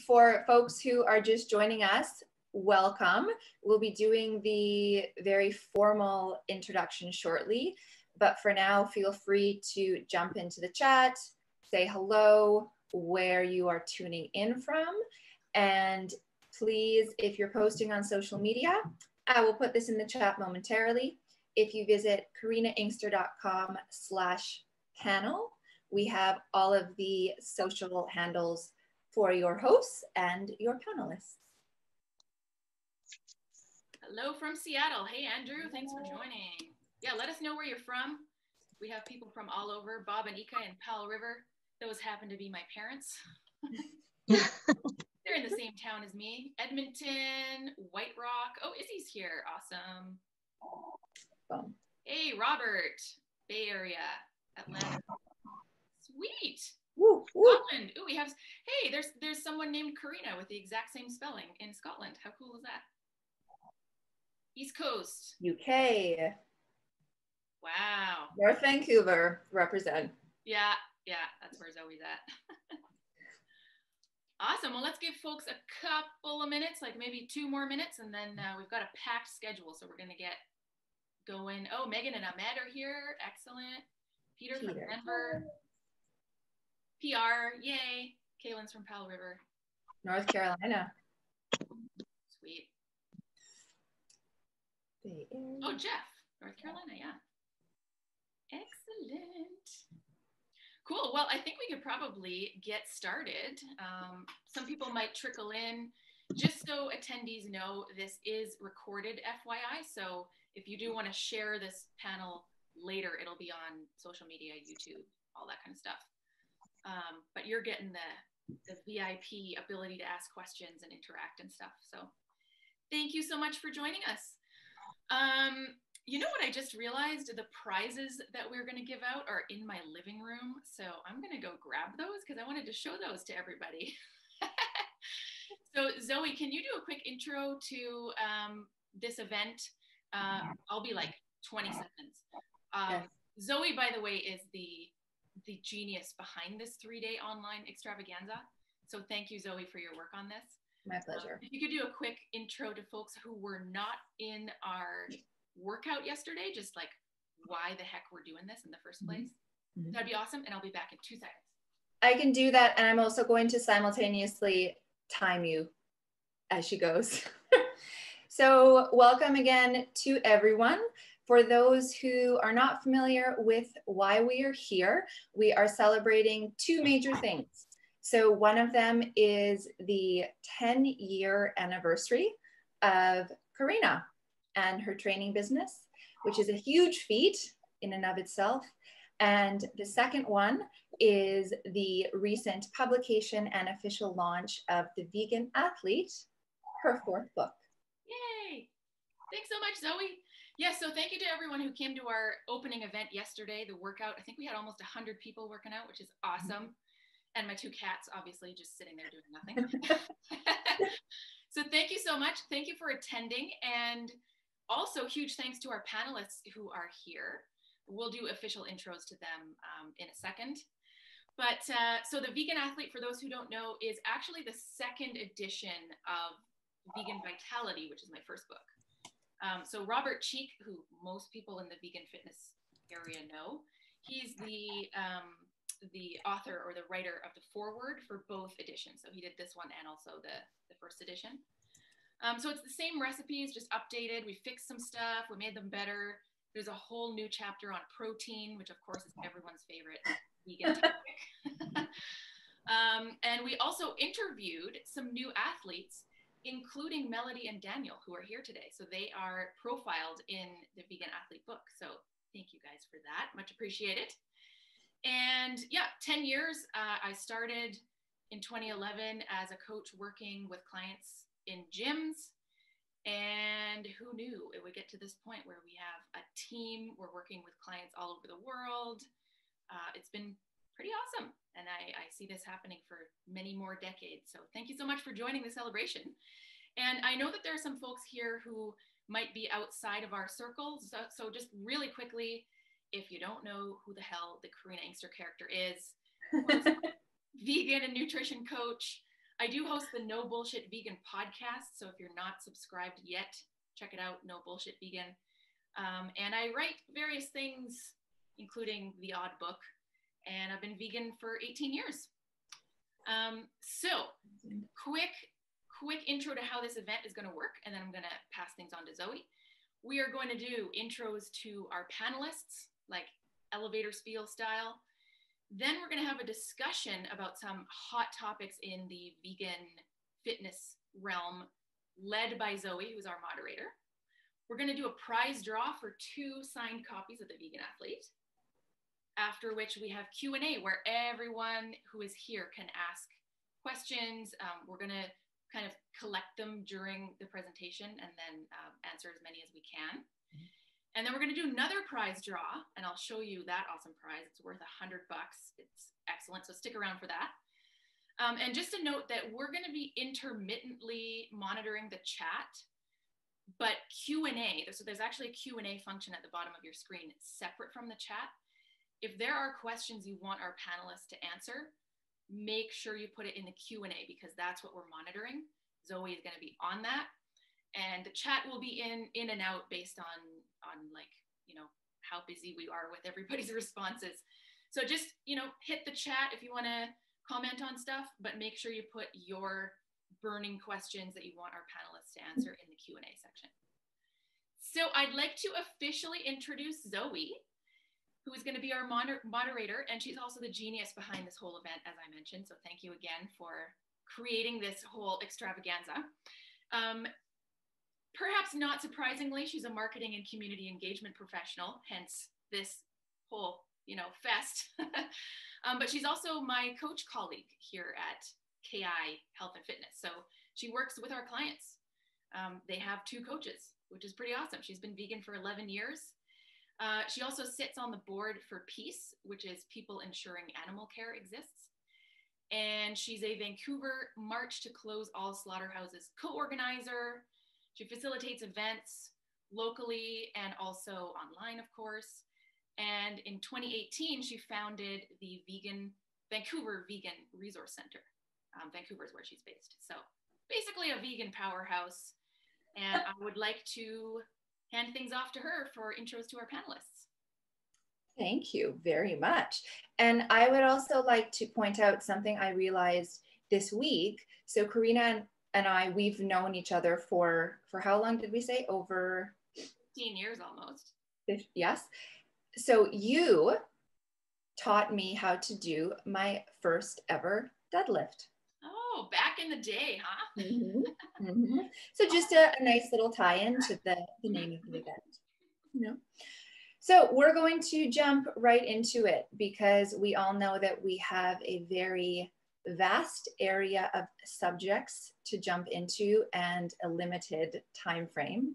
For folks who are just joining us, welcome. We'll be doing the very formal introduction shortly, but for now, feel free to jump into the chat, say hello, where you are tuning in from, and please, if you're posting on social media, I will put this in the chat momentarily. If you visit karinainkster.com/panel, we have all of the social handles for your hosts and your panelists. Hello from Seattle. Hey, Andrew, thanks for joining. Yeah, let us know where you're from. We have people from all over. Bob and Ika in Powell River. Those happen to be my parents. They're in the same town as me. Edmonton, White Rock. Oh, Izzy's here. Awesome. Boom. Hey, Robert, Bay Area, Atlanta. Sweet. Woo, woo. Scotland. Ooh, we have, hey, there's someone named Karina with the exact same spelling in Scotland. How cool is that? East Coast. UK. Wow. North Vancouver, represent. Yeah, that's where Zoe's at. Awesome. Well, let's give folks a couple of minutes, like maybe 2 more minutes, and then we've got a packed schedule, so we're going to get going. Oh, Megan and Ahmed are here. Excellent. Peter from Denver. PR, yay. Kaylin's from Powell River. North Carolina. Sweet. Oh, Jeff, North Carolina, yeah. Excellent. Cool. Well, I think we could probably get started. Some people might trickle in. Just so attendees know, this is recorded, FYI. So if you do want to share this panel later, it'll be on social media, YouTube, all that kind of stuff. But you're getting the VIP ability to ask questions and interact and stuff. So thank you so much for joining us. You know what I just realized? The prizes that we're going to give out are in my living room. So I'm going to go grab those because I wanted to show those to everybody. So Zoe, can you do a quick intro to this event? I'll be like 20 seconds. Yes. Zoe, by the way, is the genius behind this 3-day online extravaganza. So thank you, Zoe, for your work on this. My pleasure. If you could do a quick intro to folks who were not in our workout yesterday, just like why the heck we're doing this in the first place, that'd be awesome. And I'll be back in 2 seconds. I can do that. And I'm also going to simultaneously time you as she goes. So welcome again to everyone. For those who are not familiar with why we are here, we are celebrating 2 major things. So one of them is the 10-year anniversary of Karina and her training business, which is a huge feat in and of itself. And the second one is the recent publication and official launch of The Vegan Athlete, her 4th book. Yay! Thanks so much, Zoe. Yes, so thank you to everyone who came to our opening event yesterday, the workout. I think we had almost 100 people working out, which is awesome. And my 2 cats, obviously, just sitting there doing nothing. So thank you so much. Thank you for attending. And also huge thanks to our panelists who are here. We'll do official intros to them in a second. But so the Vegan Athlete, for those who don't know, is actually the 2nd edition of Vegan Vitality, which is my first book. So Robert Cheek, who most people in the vegan fitness area know, he's the author or the writer of the foreword for both editions. So he did this one and also the first edition. So it's the same recipes, just updated. We fixed some stuff, we made them better. There's a whole new chapter on protein, which of course is everyone's favorite vegan topic. And we also interviewed some new athletes, including Melody and Daniel, who are here today. So they are profiled in the Vegan Athlete book. So thank you guys for that, much appreciated. And yeah, 10 years, I started in 2011 as a coach working with clients in gyms. And who knew it would get to this point where we have a team, we're working with clients all over the world. It's been pretty awesome. And I see this happening for many more decades. So thank you so much for joining the celebration. And I know that there are some folks here who might be outside of our circles. So just really quickly, if you don't know who the hell the Karina Inkster character is, vegan and nutrition coach. I do host the No Bullshit Vegan podcast. So if you're not subscribed yet, check it out, No Bullshit Vegan. And I write various things, including the odd book. And I've been vegan for 18 years. So quick intro to how this event is going to work. And then I'm going to pass things on to Zoe. We are going to do intros to our panelists, like elevator spiel style. Then we're going to have a discussion about some hot topics in the vegan fitness realm, led by Zoe, who's our moderator. We're going to do a prize draw for 2 signed copies of The Vegan Athlete, after which we have Q&A, where everyone who is here can ask questions. We're going to kind of collect them during the presentation and then answer as many as we can. And then we're going to do another prize draw, and I'll show you that awesome prize. It's worth $100. It's excellent, so stick around for that. And just a note that we're going to be intermittently monitoring the chat, but Q&A, so there's actually a Q&A function at the bottom of your screen separate from the chat. If there are questions you want our panelists to answer, make sure you put it in the Q&A, because that's what we're monitoring. Zoe is going to be on that. And the chat will be in and out based on like, you know, how busy we are with everybody's responses. So just, you know, hit the chat if you want to comment on stuff, but make sure you put your burning questions that you want our panelists to answer in the Q&A section. So I'd like to officially introduce Zoe, who is going to be our moderator, and she's also the genius behind this whole event, as I mentioned. So thank you again for creating this whole extravaganza. Perhaps not surprisingly, she's a marketing and community engagement professional, hence this whole, you know, fest. But she's also my coach colleague here at KI Health and Fitness. So she works with our clients. They have 2 coaches, which is pretty awesome. She's been vegan for 11 years. She also sits on the board for PEACE, which is People Ensuring Animal Care Exists. And she's a Vancouver March to Close All Slaughterhouses co-organizer. She facilitates events locally and also online, of course. And in 2018, she founded the Vancouver Vegan Resource Center. Vancouver is where she's based. So basically a vegan powerhouse. And I would like to hand things off to her for intros to our panelists. Thank you very much. And I would also like to point out something I realized this week. So Karina and I, we've known each other for how long did we say? Over 15 years almost. Yes. So you taught me how to do my first ever deadlift. Oh, back in the day, huh? Mm-hmm. Mm-hmm. So just a nice little tie-in to the name of the event. You know? So we're going to jump right into it, because we all know that we have a very vast area of subjects to jump into and a limited time frame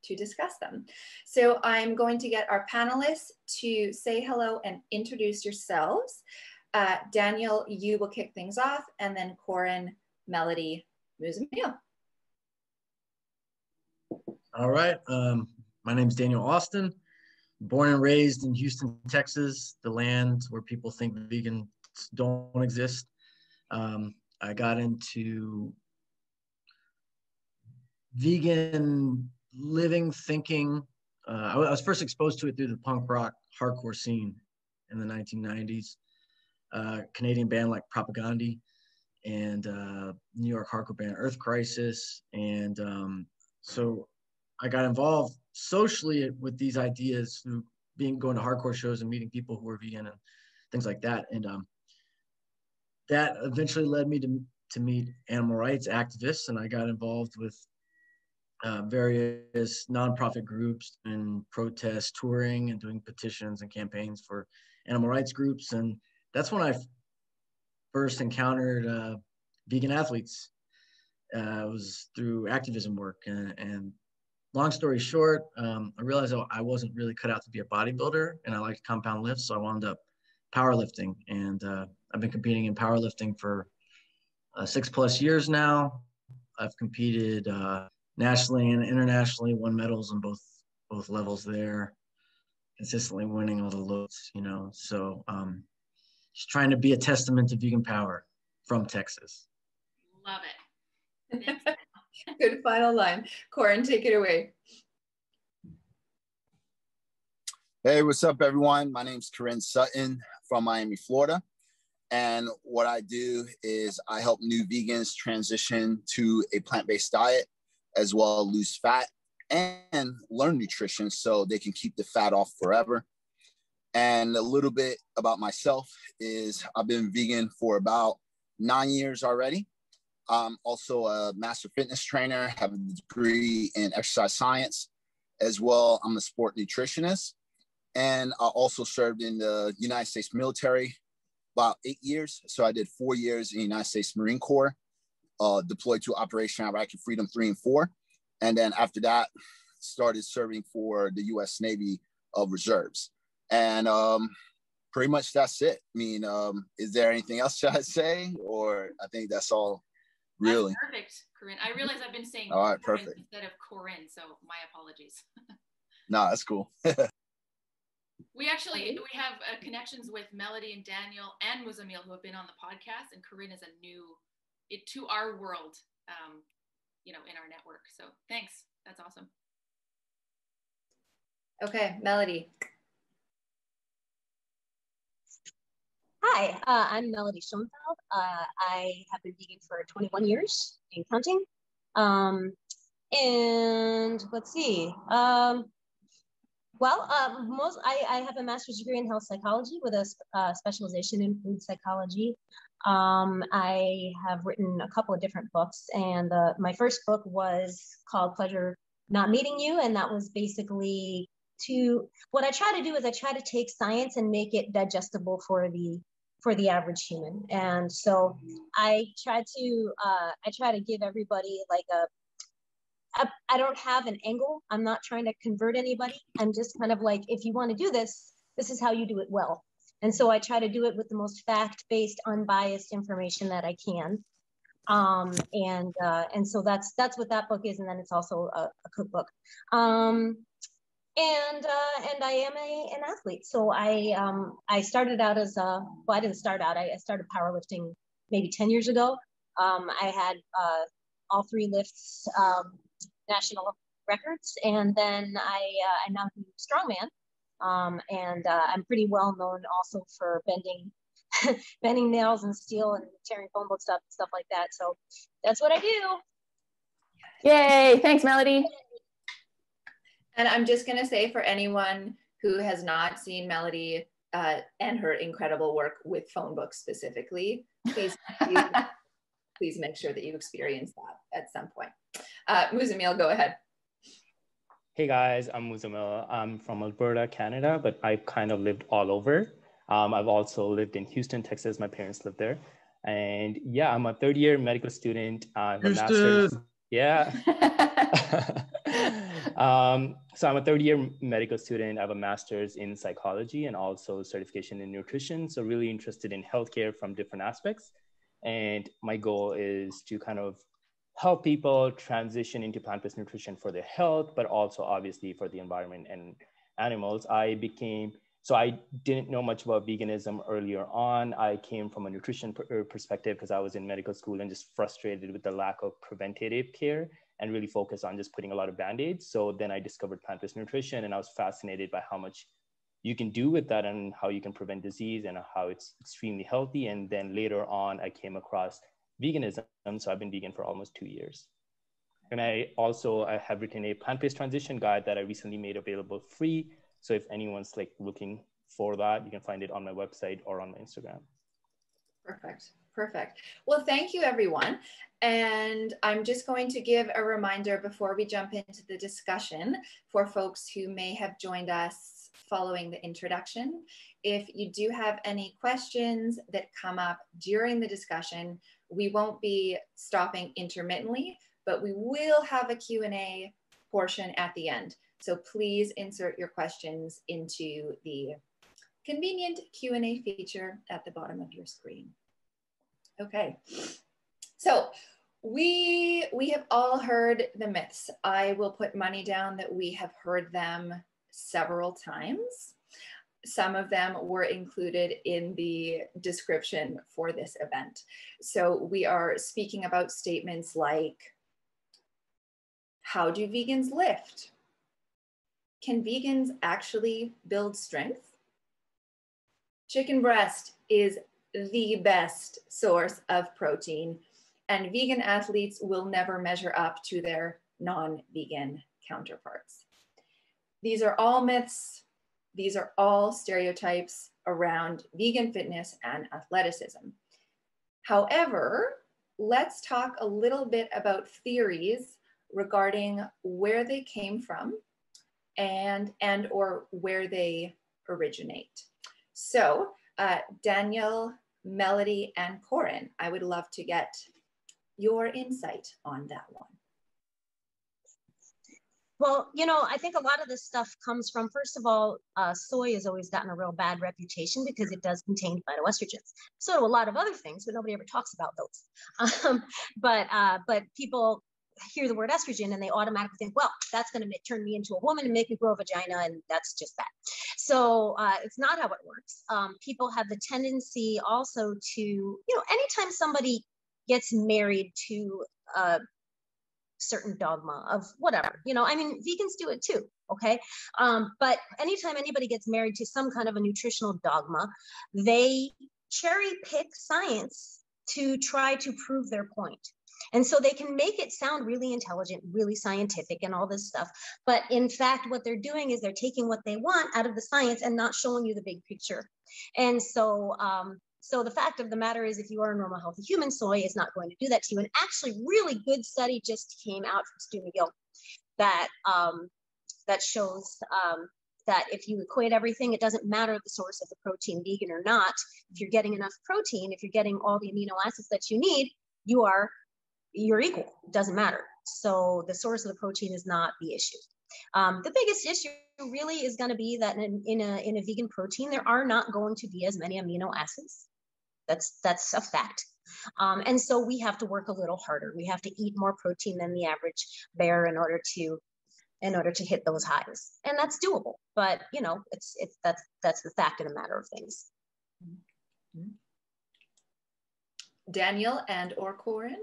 to discuss them. So I'm going to get our panelists to say hello and introduce yourselves. Daniel, you will kick things off, and then Corin, Melody, Muzamil. All right. My name is Daniel Austin, born and raised in Houston, Texas, the land where people think vegans don't exist. I got into vegan living, thinking. I was first exposed to it through the punk rock hardcore scene in the 1990s. Canadian band like Propaganda and New York hardcore band Earth Crisis. And so I got involved socially with these ideas through going to hardcore shows and meeting people who were vegan and things like that. And that eventually led me to meet animal rights activists, and I got involved with various nonprofit groups and protest touring and doing petitions and campaigns for animal rights groups. And that's when I first encountered vegan athletes. It was through activism work. And long story short, I realized I wasn't really cut out to be a bodybuilder, and I liked compound lifts, so I wound up powerlifting. And I've been competing in powerlifting for 6+ years now. I've competed nationally and internationally, won medals on both levels there, consistently winning all the loads, you know. So just trying to be a testament to vegan power from Texas. Love it. Thanks. Good final line. Corin, take it away. Hey, what's up, everyone? My name's Corinne Sutton from Miami, Florida. And what I do is I help new vegans transition to a plant-based diet, as well as lose fat and learn nutrition so they can keep the fat off forever. And a little bit about myself is I've been vegan for about 9 years already. I'm also a master fitness trainer, have a degree in exercise science. As well, I'm a sport nutritionist. And I also served in the United States military about 8 years. So I did 4 years in the United States Marine Corps, deployed to Operation Iraqi Freedom 3 and 4. And then after that, started serving for the U.S. Navy Reserves. And pretty much that's it. I mean, is there anything else I say? Or I think that's all, really. That's perfect, Corinne. I realize I've been saying all right, Corinne perfect. instead of Corinne, so my apologies. No, that's cool. We have connections with Melody and Daniel and Muzamil who have been on the podcast, and Corinne is a new to our world, in our network. So thanks. That's awesome. Okay, Melody. Hi, I'm Melody Schoenfeld. I have been vegan for 21 years and counting. And let's see. I have a master's degree in health psychology with a specialization in food psychology. I have written a couple of different books, and my first book was called Pleasure Not Meeting You, and that was basically what I try to do is I try to take science and make it digestible for the average human. And so I try to give everybody I don't have an angle. I'm not trying to convert anybody. I'm just kind of like, if you want to do this, this is how you do it well. And so I try to do it with the most fact-based, unbiased information that I can. And so that's what that book is. And then it's also a cookbook. And I am an athlete. So I started out as I didn't start out. I started powerlifting maybe 10 years ago. I had all 3 lifts, national records, and then I now do strongman. And I'm pretty well known also for bending nails and steel and tearing phone book stuff like that. So that's what I do. Yay! Thanks, Melody. And I'm just going to say, for anyone who has not seen Melody and her incredible work with phone books specifically, please make sure that you experience that at some point. Muzamil, go ahead. Hey guys, I'm Muzamil. I'm from Alberta, Canada, but I've kind of lived all over. I've also lived in Houston, Texas. My parents live there. And yeah, I'm a 3rd-year medical student. I have a master's. Yeah. So I'm a 3rd-year medical student. I have a master's in psychology and also certification in nutrition. So really interested in healthcare from different aspects. And my goal is to kind of help people transition into plant-based nutrition for their health, but also obviously for the environment and animals. I didn't know much about veganism earlier on. I came from a nutrition perspective because I was in medical school and just frustrated with the lack of preventative care and really focused on just putting a lot of Band-Aids. So then I discovered plant-based nutrition, and I was fascinated by how much you can do with that and how you can prevent disease and how it's extremely healthy. And then later on, I came across veganism. So I've been vegan for almost 2 years. And I have written a plant-based transition guide that I recently made available free. So if anyone's looking for that, you can find it on my website or on my Instagram. Perfect. Well, thank you, everyone. And I'm just going to give a reminder before we jump into the discussion for folks who may have joined us following the introduction. If you do have any questions that come up during the discussion, we won't be stopping intermittently, but we will have a Q&A portion at the end. So please insert your questions into the convenient Q&A feature at the bottom of your screen. Okay, so we have all heard the myths. I will put money down that we have heard them several times. some of them were included in the description for this event. So we are speaking about statements like, how do vegans lift? Can vegans actually build strength? Chicken breast is the best source of protein, and vegan athletes will never measure up to their non-vegan counterparts. These are all myths. These are all stereotypes around vegan fitness and athleticism. However, let's talk a little bit about theories regarding where they came from and or where they originate. So Daniel, Melody, and Corin, I would love to get your insight on that one. Well, you know, I think a lot of this stuff comes from, first of all, soy has always gotten a real bad reputation because it does contain phytoestrogens. So do a lot of other things, but nobody ever talks about those. But people hear the word estrogen and they automatically think, well, that's going to turn me into a woman and make me grow a vagina, and that's just that. So it's not how it works. People have the tendency also to, you know, anytime somebody gets married to certain dogma of whatever, you know, I mean, vegans do it too, okay? But anytime anybody gets married to some kind of a nutritional dogma, they cherry pick science to try to prove their point. And so they can make it sound really intelligent, really scientific and all this stuff. But in fact, what they're doing is they're taking what they want out of the science and not showing you the big picture. And so, so the fact of the matter is, if you are a normal, healthy human, soy is not going to do that to you. And actually, really good study just came out from Stu McGill that that shows that if you equate everything, it doesn't matter the source of the protein, vegan or not. If you're getting enough protein, if you're getting all the amino acids that you need, you're equal. It doesn't matter. So the source of the protein is not the issue. The biggest issue really is going to be that in a vegan protein, there are not going to be as many amino acids. That's a fact. And so we have to work a little harder. We have to eat more protein than the average bear in order to hit those highs. And that's doable. But you know, that's the fact of the matter of things. Daniel and or Corin?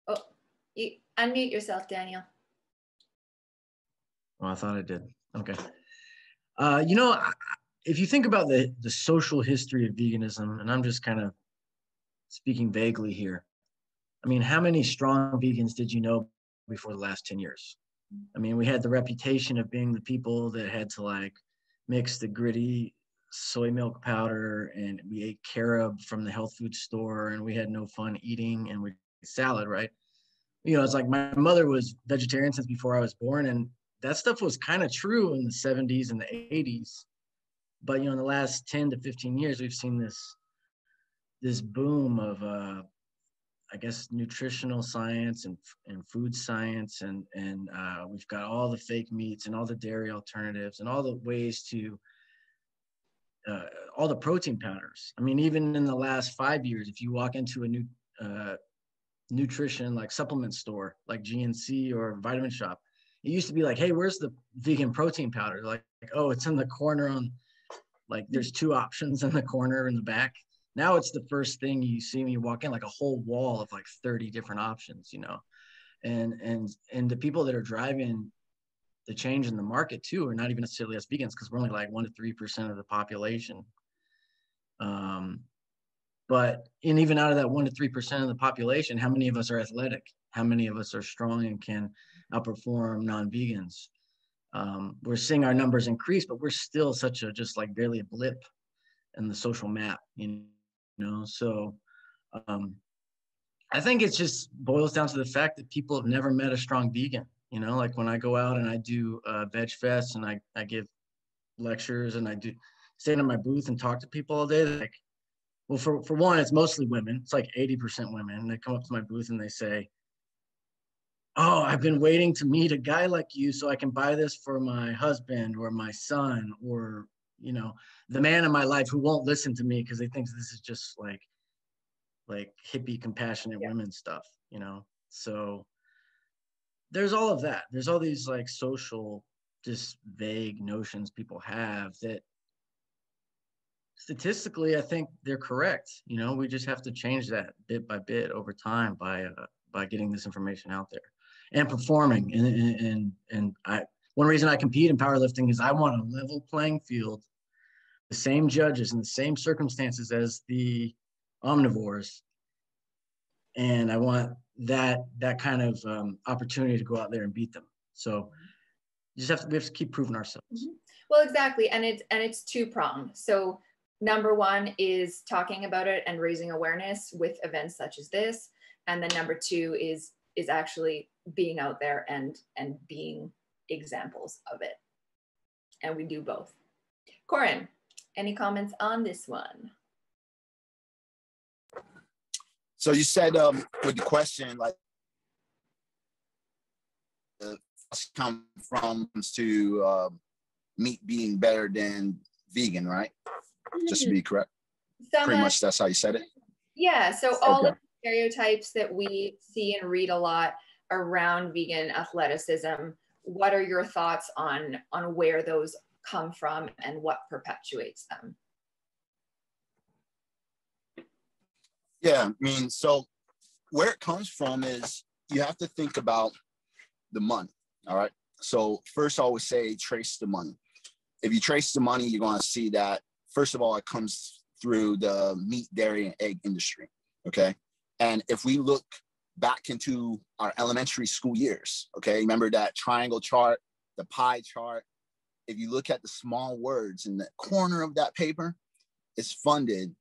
Oh, you unmute yourself, Daniel. Oh, I thought I did. Okay. You know, if you think about the social history of veganism, and I'm just kind of speaking vaguely here, I mean, how many strong vegans did you know before the last 10 years? I mean, we had the reputation of being the people that had to like mix the gritty soy milk powder, and we ate carob from the health food store, and we had no fun eating, and we ate salad, right? You know, it's like my mother was vegetarian since before I was born, and that stuff was kind of true in the 70s and the 80s. But, you know, in the last 10 to 15 years, we've seen this boom of, I guess, nutritional science and food science. And we've got all the fake meats and all the dairy alternatives and all the ways to, all the protein powders. I mean, even in the last 5 years, if you walk into a new nutrition like supplement store, like GNC or Vitamin Shop, it used to be like, hey, where's the vegan protein powder? Like, oh, it's in the corner on, like, there's 2 options in the corner in the back. Now it's the first thing you see when you walk in, like a whole wall of like 30 different options, you know. And the people that are driving the change in the market too are not even necessarily us vegans, because we're only like 1 to 3% of the population. But even out of that 1 to 3% of the population, how many of us are athletic? How many of us are strong and can outperform non-vegans? We're seeing our numbers increase, but we're still just like barely a blip in the social map, you know? So I think it just boils down to the fact that people have never met a strong vegan, you know? Like when I go out and I do Veg Fest and I give lectures and I do stand in my booth and talk to people all day, like, well, for one, it's mostly women. It's like 80% women. They come up to my booth and they say, oh, I've been waiting to meet a guy like you so I can buy this for my husband or my son, or, you know, the man in my life who won't listen to me because he thinks this is just like hippie, compassionate women stuff, you know? So there's all of that. There's all these like social, just vague notions people have that statistically, I think they're correct. You know, we just have to change that bit by bit over time by getting this information out there and performing. And one reason I compete in powerlifting is I want a level playing field, the same judges in the same circumstances as the omnivores, and I want that kind of opportunity to go out there and beat them. So we have to keep proving ourselves. Mm-hmm. Well, exactly, and it's two-pronged. So number one is talking about it and raising awareness with events such as this, and then number two is actually being out there and being examples of it. And we do both. Corin, any comments on this one? So you said with the question, like, come from to meat being better than vegan, right? Just to be correct. Pretty much that's how you said it. Yeah. So all of the stereotypes that we see and read a lot around vegan athleticism, what are your thoughts on where those come from and what perpetuates them? Yeah, I mean, so where it comes from is you have to think about the money. All right. So first I always say trace the money. If you trace the money, you're going to see that, first of all, it comes through the meat, dairy, and egg industry. Okay. And if we look back into our elementary school years, okay, remember that triangle chart, the pie chart. If you look at the small words in the corner of that paper, it's funded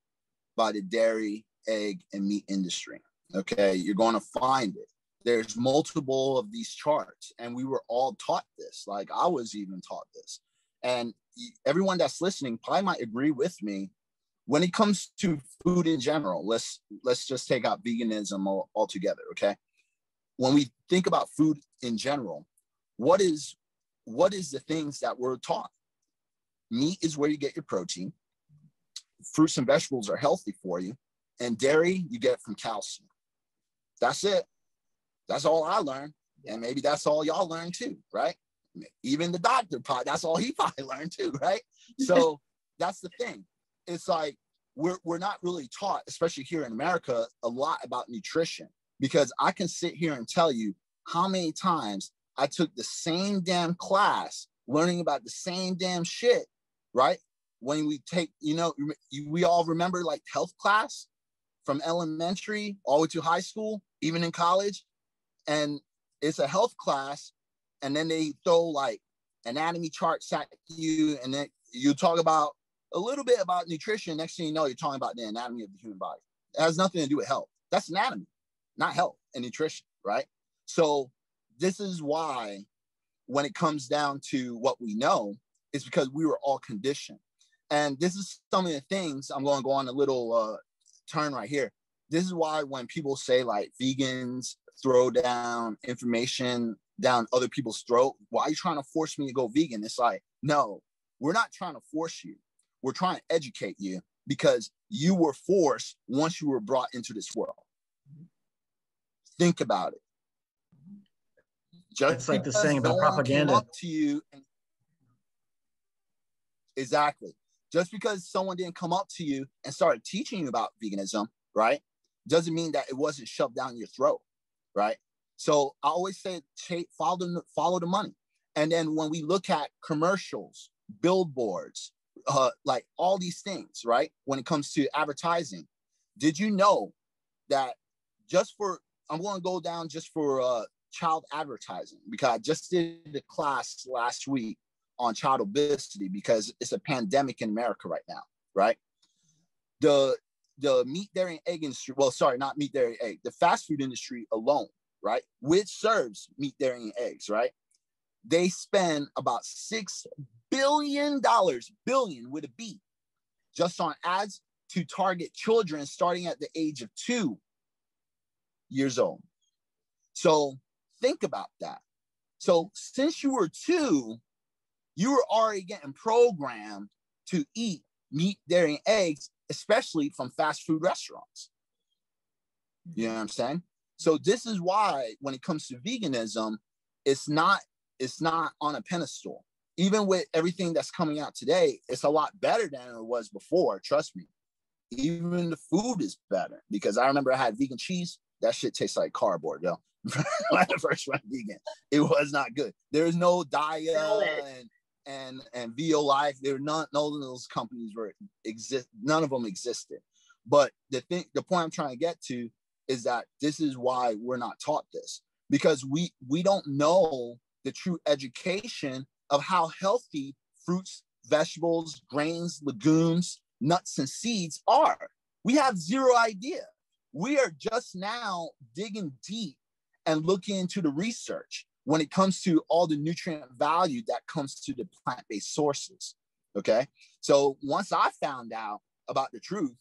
by the dairy, egg, and meat industry. Okay. You're going to find it. There's multiple of these charts, and we were all taught this. Like I was even taught this. And everyone that's listening probably might agree with me. When it comes to food in general, let's just take out veganism altogether, okay? When we think about food in general, what is the things that we're taught? Meat is where you get your protein. Fruits and vegetables are healthy for you. And dairy, you get it from calcium. That's it. That's all I learned. And maybe that's all y'all learned too, right? Even the doctor, that's all he probably learned too, right? So that's the thing. It's like we're not really taught, especially here in America, a lot about nutrition, because I can sit here and tell you how many times I took the same damn class learning about the same damn shit, right? When we take, we all remember like health class from elementary all the way to high school, even in college. And it's a health class, and then they throw like anatomy charts at you, and then you talk about a little bit about nutrition. Next thing you know, you're talking about the anatomy of the human body. It has nothing to do with health. That's anatomy, not health and nutrition, right? So this is why when it comes down to what we know, it's because we were all conditioned. And this is some of the things, I'm going to go on a little turn right here. This is why when people say like vegans throw down information down other people's throat, why are you trying to force me to go vegan? It's like, no, we're not trying to force you. We're trying to educate you because you were forced once you were brought into this world. Think about it. It's like the saying about propaganda. Came up to you and, exactly. Just because someone didn't come up to you and started teaching you about veganism, right, doesn't mean that it wasn't shoved down your throat, right? So I always say, follow the money. And then when we look at commercials, billboards, like all these things, right? When it comes to advertising, did you know that I'm going to go down just for child advertising, because I just did a class last week on child obesity because it's a pandemic in America right now, right? The meat, dairy, and egg industry, well, sorry, not meat, dairy, egg, the fast food industry alone, right, which serves meat, dairy, and eggs, right? They spend about $6 billion, billion with a B, just on ads to target children starting at the age of 2 years old. So think about that. So since you were 2, you were already getting programmed to eat meat, dairy, and eggs, especially from fast food restaurants. You know what I'm saying? So this is why when it comes to veganism, it's not on a pedestal. Even with everything that's coming out today, it's a lot better than it was before. Trust me. Even the food is better, because I remember I had vegan cheese. That shit tastes like cardboard, yo. When I first went vegan, it was not good. There's no Daya and VO Life. There were none of those companies none of them existed. But the point I'm trying to get to is that this is why we're not taught this, because we don't know the true education of how healthy fruits, vegetables, grains, legumes, nuts, and seeds are. We have zero idea. We are just now digging deep and looking into the research when it comes to all the nutrient value that comes to the plant-based sources. Okay. So once I found out about the truth,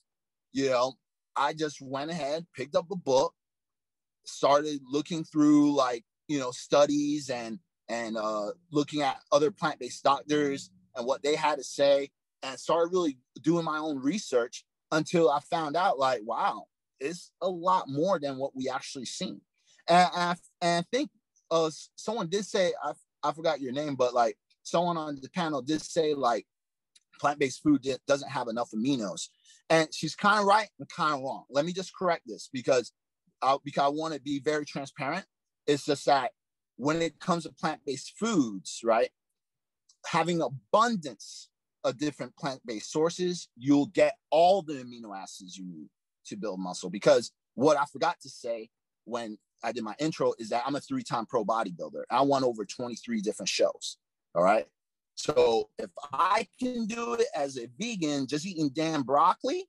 I just went ahead, picked up a book, started looking through studies and looking at other plant-based doctors and what they had to say, and started really doing my own research until I found out, wow, it's a lot more than what we actually seen. And I think someone did say, I forgot your name, but someone on the panel did say plant-based food doesn't have enough aminos. And she's kind of right and kind of wrong. Let me just correct this because I want to be very transparent. It's just that when it comes to plant-based foods, right, having abundance of different plant-based sources, you'll get all the amino acids you need to build muscle. Because what I forgot to say when I did my intro is that I'm a 3-time pro bodybuilder. I won over 23 different shows. All right. So if I can do it as a vegan, just eating damn broccoli,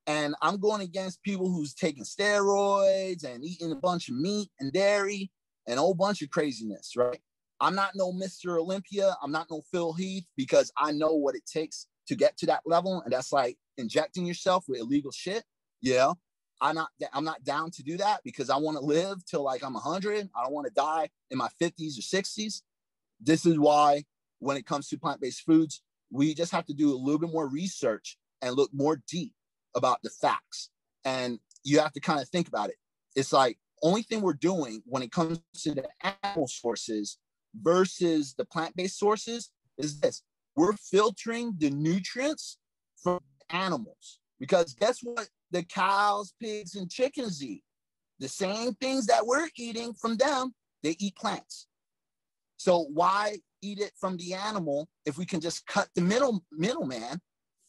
and I'm going against people who's taking steroids and eating a bunch of meat and dairy and a whole bunch of craziness, right? I'm not no Mr. Olympia. I'm not no Phil Heath, because I know what it takes to get to that level. And that's like injecting yourself with illegal shit. Yeah. I'm not down to do that, because I want to live till I'm 100. I don't want to die in my 50s or 60s. This is why when it comes to plant-based foods, we just have to do a little bit more research and look more deep about the facts. And you have to kind of think about it. It's only thing we're doing when it comes to the animal sources versus the plant-based sources is this: we're filtering the nutrients from animals, because guess what the cows, pigs, and chickens eat? The same things that we're eating from them, they eat plants. So why eat it from the animal if we can just cut the middleman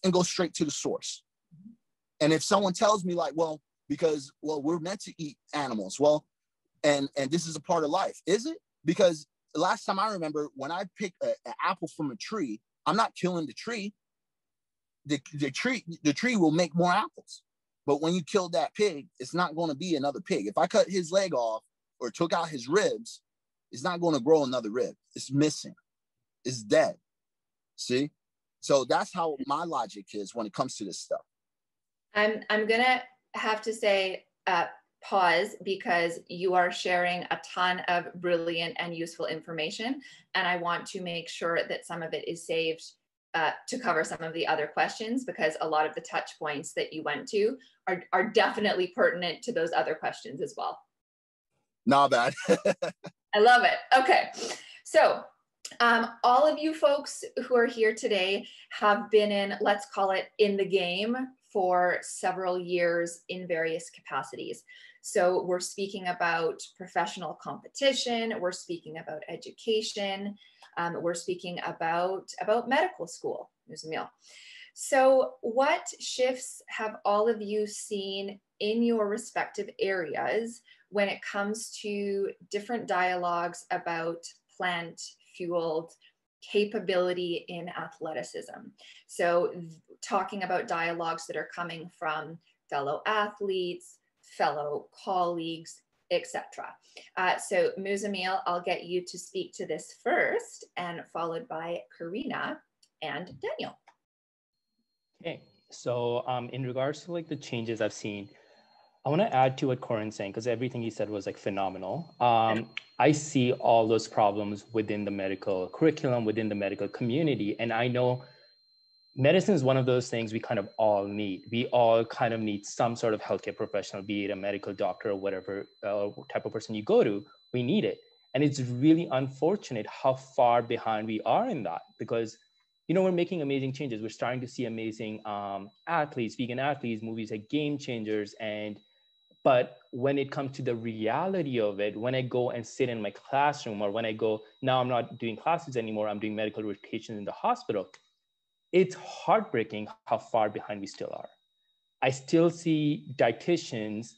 and go straight to the source? And if someone tells me because we're meant to eat animals, and this is a part of life, is it? Because the last time I remember, when I pick an apple from a tree, I'm not killing the tree. The tree will make more apples. But when you kill that pig, it's not going to be another pig. If I cut his leg off or took out his ribs, it's not going to grow another rib. It's missing. It's dead. See? So that's how my logic is when it comes to this stuff. I'm gonna have to say pause, because you are sharing a ton of brilliant and useful information, and I want to make sure that some of it is saved to cover some of the other questions, because a lot of the touch points that you went to are definitely pertinent to those other questions as well. Not bad. I love it. Okay, so all of you folks who are here today have been in, let's call it, in the game for several years in various capacities. So we're speaking about professional competition, we're speaking about education, we're speaking about medical school. There's Emil. So what shifts have all of you seen in your respective areas when it comes to different dialogues about plant-fueled capability in athleticism? So talking about dialogues that are coming from fellow athletes, fellow colleagues, etc. So Muzamil, I'll get you to speak to this first, and followed by Karina and Daniel. Okay, so in regards to the changes I've seen, I want to add to what Corinne's saying, because everything he said was phenomenal. I see all those problems within the medical curriculum, within the medical community, and I know medicine is one of those things we kind of all need. We all kind of need some sort of healthcare professional, be it a medical doctor or whatever type of person you go to, we need it. And it's really unfortunate how far behind we are in that, because, you know, we're making amazing changes. We're starting to see amazing athletes, vegan athletes, movies like Game Changers. But when it comes to the reality of it, when I go and sit in my classroom, or when I go, now I'm not doing classes anymore, I'm doing medical rotations in the hospital, it's heartbreaking how far behind we still are. I still see dietitians,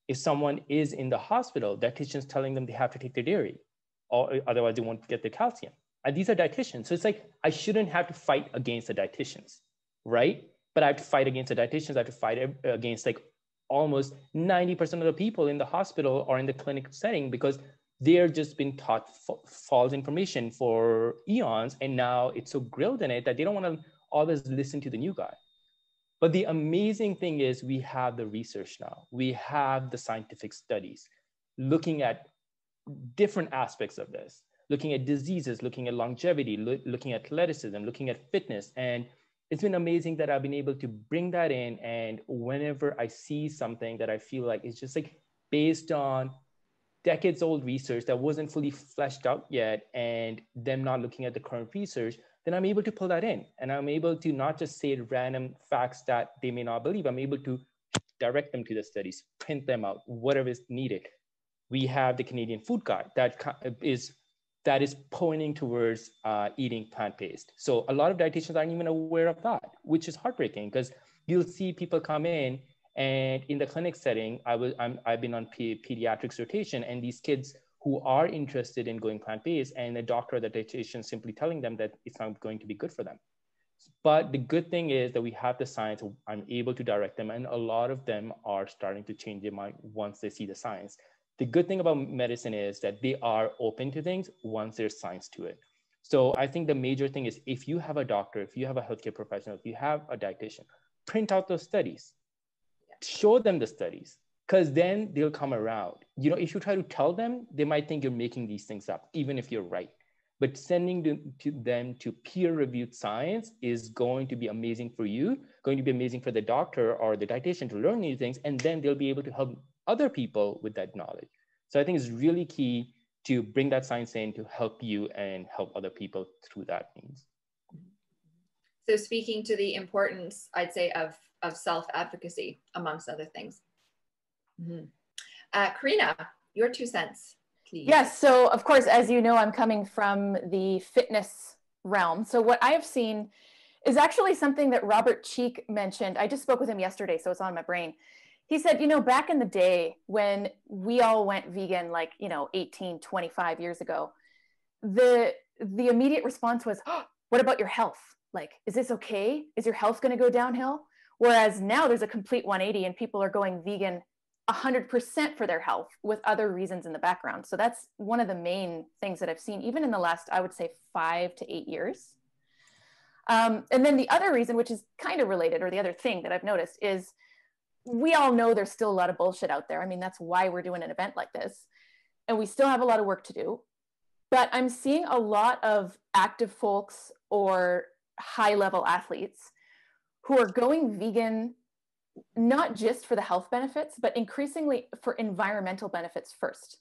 if someone is in the hospital, dietitians telling them they have to take their dairy, or otherwise they won't get their calcium. And these are dietitians. So it's like, I shouldn't have to fight against the dietitians, right? But I have to fight against the dietitians. I have to fight against like almost 90% of the people in the hospital or in the clinic setting, because they're just been taught false information for eons. And now it's so grilled in it that they don't want to always listen to the new guy. But the amazing thing is we have the research now. We have the scientific studies looking at different aspects of this, looking at diseases, looking at longevity, looking at athleticism, looking at fitness. And it's been amazing that I've been able to bring that in. And whenever I see something that I feel like it's just like based on decades old research that wasn't fully fleshed out yet, and them not looking at the current research, then I'm able to pull that in. And I'm able to not just say random facts that they may not believe. I'm able to direct them to the studies, print them out, whatever is needed. We have the Canadian Food Guide that is pointing towards eating plant-based. So a lot of dietitians aren't even aware of that, which is heartbreaking, because you'll see people come in, and in the clinic setting, I've been on pediatrics rotation, and these kids who are interested in going plant-based, and the doctor or the dietitian simply telling them that it's not going to be good for them. But the good thing is that we have the science. I'm able to direct them, and a lot of them are starting to change their mind once they see the science. The good thing about medicine is that they are open to things once there's science to it. So I think the major thing is, if you have a doctor, if you have a healthcare professional, if you have a dietitian, print out those studies, show them the studies, because then they'll come around. You know, if you try to tell them, they might think you're making these things up, even if you're right. But sending them to peer-reviewed science is going to be amazing for you, going to be amazing for the doctor or the dietitian to learn new things, and then they'll be able to help other people with that knowledge. So I think it's really key to bring that science in to help you and help other people through that means. So speaking to the importance, I'd say, of self-advocacy, amongst other things. Mm-hmm. Karina, your 2 cents, please. Yes, so of course, as you know, I'm coming from the fitness realm. So what I have seen is actually something that Robert Cheek mentioned. I just spoke with him yesterday, so it's on my brain. He said, you know, back in the day when we all went vegan, like, you know, 18, 25 years ago, the immediate response was, oh, what about your health? Like, is this okay? Is your health going to go downhill? Whereas now there's a complete 180 and people are going vegan 100% for their health with other reasons in the background. So that's one of the main things that I've seen, even in the last, I would say, 5 to 8 years. And then the other reason, which is kind of related, or the other thing that I've noticed, is we all know there's still a lot of bullshit out there. I mean, that's why we're doing an event like this. And we still have a lot of work to do. But I'm seeing a lot of active folks or high-level athletes who are going vegan, not just for the health benefits, but increasingly for environmental benefits first,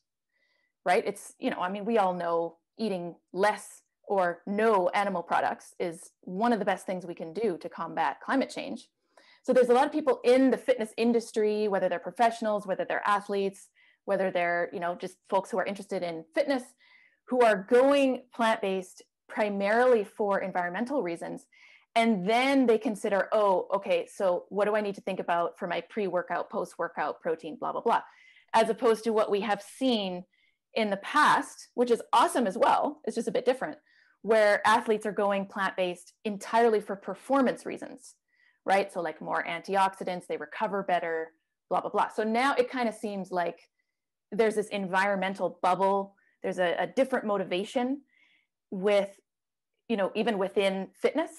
right? It's, you know, I mean, we all know eating less or no animal products is one of the best things we can do to combat climate change. So there's a lot of people in the fitness industry, whether they're professionals, whether they're athletes, whether they're, you know, just folks who are interested in fitness, who are going plant-based primarily for environmental reasons. And then they consider, oh, okay, so what do I need to think about for my pre-workout, post-workout protein, blah, blah, blah, as opposed to what we have seen in the past, which is awesome as well. It's just a bit different, where athletes are going plant-based entirely for performance reasons, right? So like more antioxidants, they recover better, blah, blah, blah. So now it kind of seems like there's this environmental bubble. There's a different motivation with, you know, even within fitness.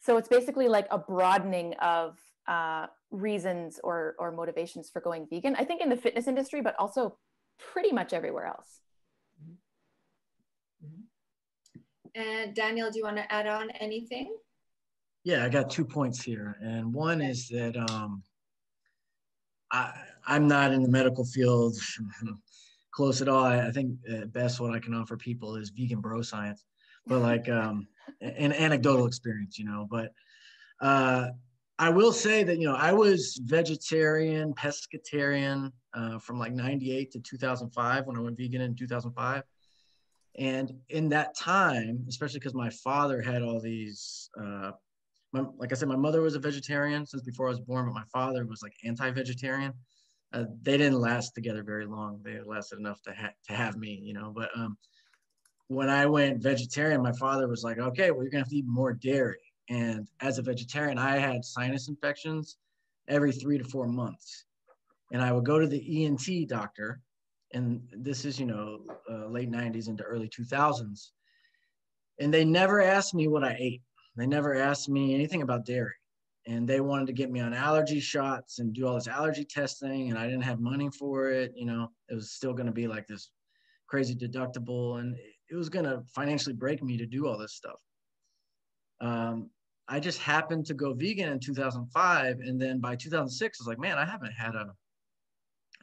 So it's basically like a broadening of reasons or motivations for going vegan, I think in the fitness industry, but also pretty much everywhere else. And Daniel, do you want to add on anything? Yeah, I got 2 points here. And one is that I'm not in the medical field close at all. I think at best what I can offer people is vegan bro science, but like an anecdotal experience, you know. But I will say that, you know, I was vegetarian, pescatarian from like 98 to 2005 when I went vegan in 2005. And in that time, especially because my father had all these, like I said, my mother was a vegetarian since before I was born, but my father was like anti-vegetarian. They didn't last together very long. They lasted enough to have me, you know. But when I went vegetarian, my father was like, okay, well, you're gonna have to eat more dairy. And as a vegetarian, I had sinus infections every 3 to 4 months. And I would go to the ENT doctor, and this is, you know, late 90s into early 2000s. And they never asked me what I ate. They never asked me anything about dairy. And they wanted to get me on allergy shots and do all this allergy testing. And I didn't have money for it. You know, it was still going to be like this crazy deductible. And it was going to financially break me to do all this stuff. I just happened to go vegan in 2005. And then by 2006, I was like, man, I haven't had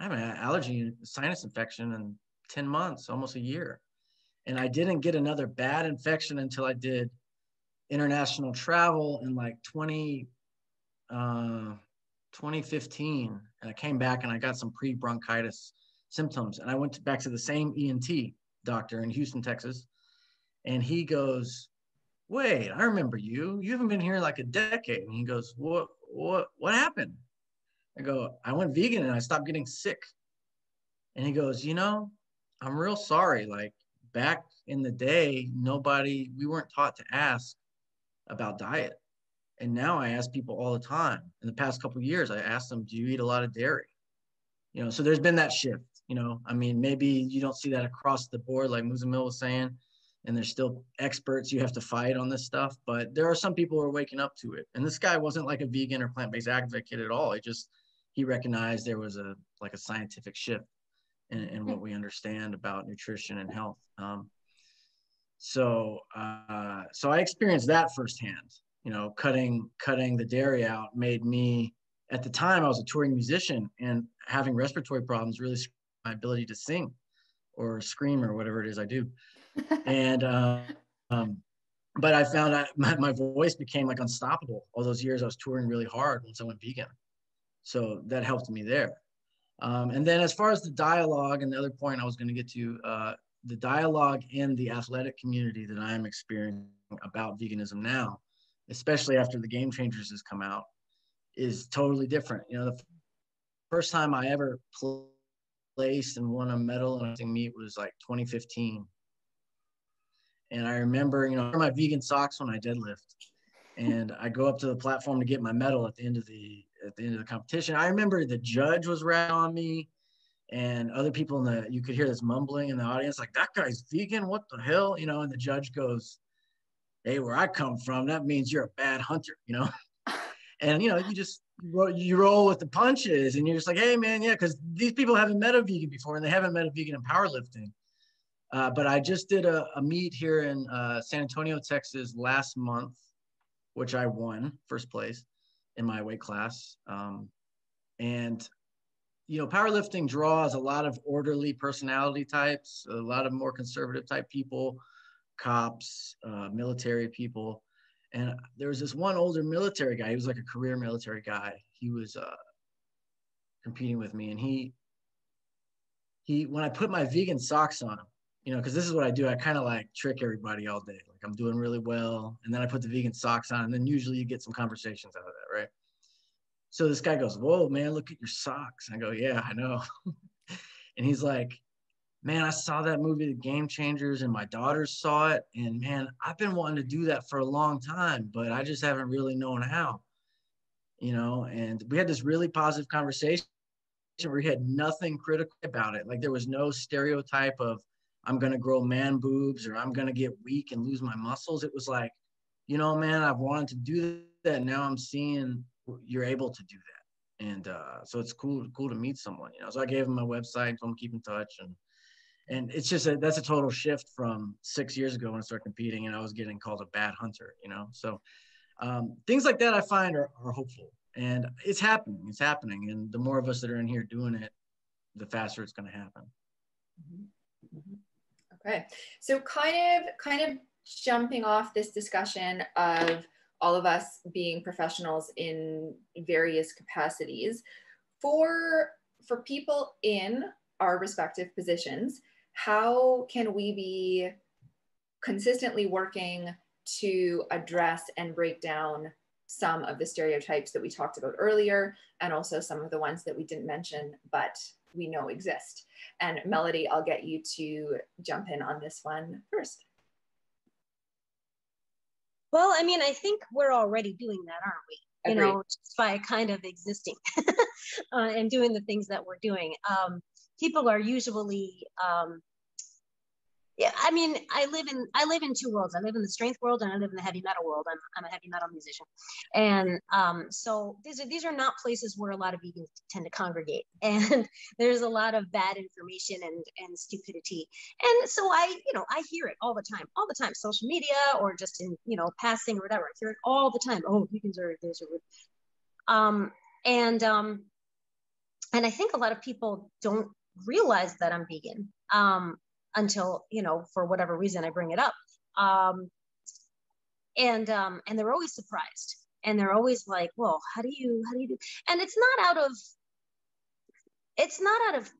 allergy sinus infection in 10 months, almost a year. And I didn't get another bad infection until I did international travel in like 2015. And I came back and I got some pre-bronchitis symptoms. And I went back to the same ENT doctor in Houston, Texas. And he goes, wait, I remember you. You haven't been here like a decade. And he goes, what happened? I go, I went vegan and I stopped getting sick. And he goes, you know, I'm real sorry. Like back in the day, we weren't taught to ask about diet. And now I ask people all the time. In the past couple of years, I asked them, do you eat a lot of dairy? You know, so there's been that shift, you know. I mean, maybe you don't see that across the board, like Muzamil was saying, and there's still experts you have to fight on this stuff, but there are some people who are waking up to it. And this guy wasn't like a vegan or plant-based advocate at all. He recognized there was a scientific shift in what we understand about nutrition and health. So I experienced that firsthand. You know, cutting the dairy out made me, at the time I was a touring musician, and having respiratory problems really my ability to sing or scream or whatever it is I do. And but I found my voice became like unstoppable. All those years I was touring really hard once I went vegan. So that helped me there. And then as far as the dialogue, and the other point I was going to get to, the dialogue in the athletic community that I am experiencing about veganism now, especially after the Game Changers has come out, is totally different. You know, the first time I ever placed and won a medal in meet was like 2015. And I remember, you know, I wear my vegan socks when I deadlift, and I go up to the platform to get my medal at the end of the competition. I remember the judge was ragging on me, and other people you could hear this mumbling in the audience, like, that guy's vegan, what the hell, you know? And the judge goes, hey, where I come from, that means you're a bad hunter, you know? And, you know, you roll with the punches, and you're just like, hey man, yeah, because these people haven't met a vegan before, and they haven't met a vegan in powerlifting. But I just did a meet here in San Antonio, Texas last month, which I won first place in my weight class. And, you know, powerlifting draws a lot of orderly personality types, a lot of more conservative type people, cops, military people. And there was this one older military guy. He was like a career military guy. He was competing with me. And he when I put my vegan socks on him, you know, because this is what I do. I kind of like trick everybody all day. Like I'm doing really well. And then I put the vegan socks on, and then usually you get some conversations out of that, right? So this guy goes, whoa, man, look at your socks. And I go, yeah, I know. And he's like, man, I saw that movie, The Game Changers, and my daughters saw it. And man, I've been wanting to do that for a long time, but I just haven't really known how, you know? And we had this really positive conversation where he had nothing critical about it. Like there was no stereotype of, I'm going to grow man boobs or I'm going to get weak and lose my muscles. It was like, you know, man, I've wanted to do that. Now I'm seeing you're able to do that. And so it's cool to meet someone, you know. So I gave him my website, so I'm keep in touch. And it's just that's a total shift from 6 years ago when I started competing and I was getting called a bad hunter, you know. So things like that I find are hopeful. And it's happening. And the more of us that are in here doing it, the faster it's going to happen. Okay, so kind of jumping off this discussion of all of us being professionals in various capacities, for people in our respective positions, how can we be consistently working to address and break down some of the stereotypes that we talked about earlier, and also some of the ones that we didn't mention but we know exist? And Melody, I'll get you to jump in on this one first. Well, I mean, I think we're already doing that, aren't we? You Agreed. know, just by kind of existing and doing the things that we're doing. People are usually, yeah, I mean, I live in two worlds. I live in the strength world and I live in the heavy metal world. I'm a heavy metal musician. And so these are not places where a lot of vegans tend to congregate. And there's a lot of bad information and stupidity. And so I hear it all the time, social media or just in, passing or whatever. I hear it all the time. Oh, vegans are this or and I think a lot of people don't realize that I'm vegan. Until, for whatever reason I bring it up. And they're always surprised and they're always like, well, how do you do? And it's not out of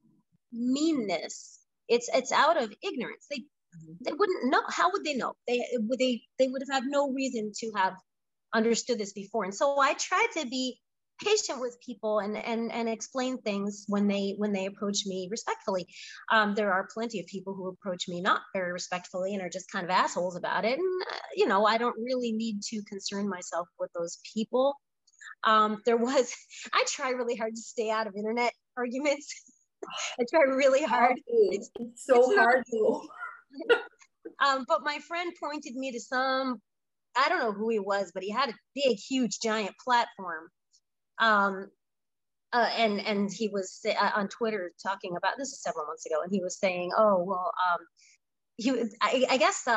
meanness. It's out of ignorance. They wouldn't know. How would they know? They would have had no reason to have understood this before. And so I try to be patient with people and explain things when they approach me respectfully. There are plenty of people who approach me not very respectfully and are just kind of assholes about it. And, I don't really need to concern myself with those people. I try really hard to stay out of internet arguments. I try really hard. It's so hard. But my friend pointed me to I don't know who he was, but he had a big, huge, giant platform. And he was on Twitter talking about this is several months ago, and he was saying, "Oh well, I guess."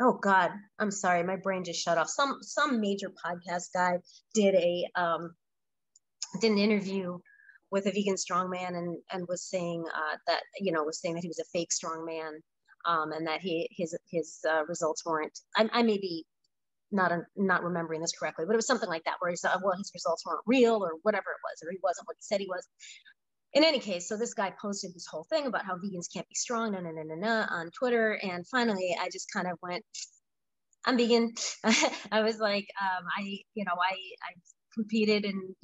Oh God, I'm sorry, my brain just shut off. Some major podcast guy did an interview with a vegan strongman and was saying that he was a fake strongman, and that his results weren't. I may be not remembering this correctly, but it was something like that, where he said, well, his results weren't real or whatever it was, or he wasn't what he said he was. In any case, so this guy posted this whole thing about how vegans can't be strong, on Twitter. And finally, I just kind of went, I'm vegan. I was like, I competed and,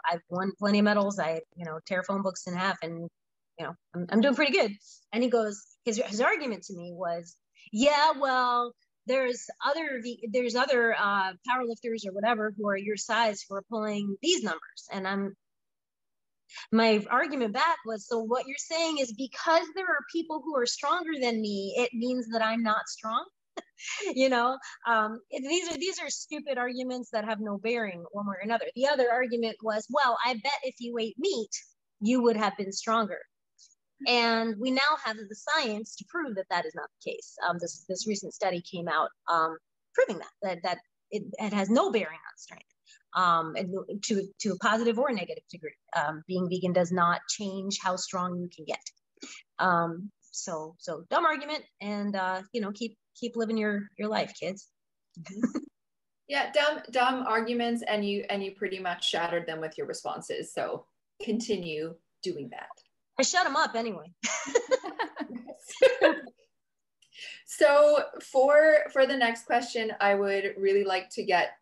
I've won plenty of medals. I, tear phone books in half and, I'm doing pretty good. And he goes, his argument to me was, yeah, well, there's other powerlifters or whatever who are your size who are pulling these numbers. And my argument back was, so what you're saying is because there are people who are stronger than me, it means that I'm not strong? These are stupid arguments that have no bearing one way or another. The other argument was, well, I bet if you ate meat, you would have been stronger. And we now have the science to prove that is not the case. This recent study came out proving that it has no bearing on strength, and to a positive or a negative degree. Being vegan does not change how strong you can get. So dumb argument, and keep living your life, kids. Yeah, dumb arguments, and you pretty much shattered them with your responses. So continue doing that. I shut them up anyway. So for the next question, I would really like to get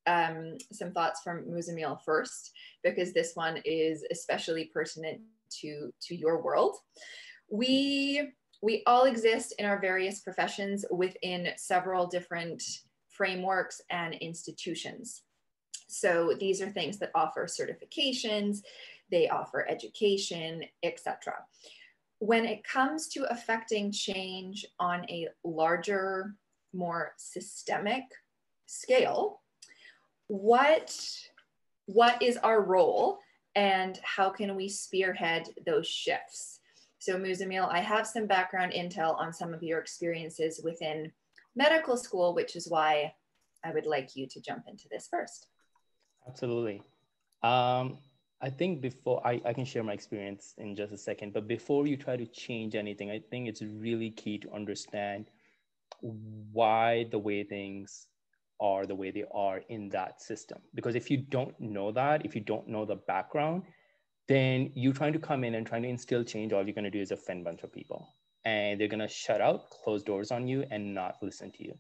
some thoughts from Muzamil first, because this one is especially pertinent to your world. We all exist in our various professions within several different frameworks and institutions. So these are things that offer certifications, they offer education, etc. When it comes to affecting change on a larger, more systemic scale, what is our role and how can we spearhead those shifts? So Muzamil, I have some background intel on some of your experiences within medical school, which is why I would like you to jump into this first. Absolutely. I think before I can share my experience in just a second, but before you try to change anything, I think it's really key to understand why the way things are the way they are in that system. Because if you don't know that, if you don't know the background, then you trying to come in and trying to instill change, all you're going to do is offend a bunch of people. And they're going to shut out, close doors on you, and not listen to you.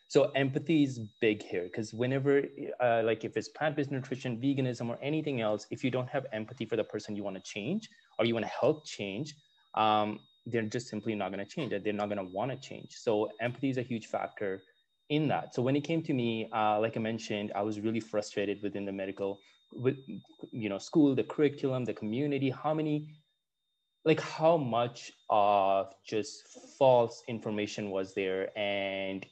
So empathy is big here, because whenever, like if it's plant-based nutrition, veganism, or anything else, if you don't have empathy for the person you want to change, or you want to help change, they're just simply not going to change it. They're not going to want to change. So empathy is a huge factor in that. So when it came to me, like I mentioned, I was really frustrated within the medical, with, school, the curriculum, the community, how much of just false information was there, and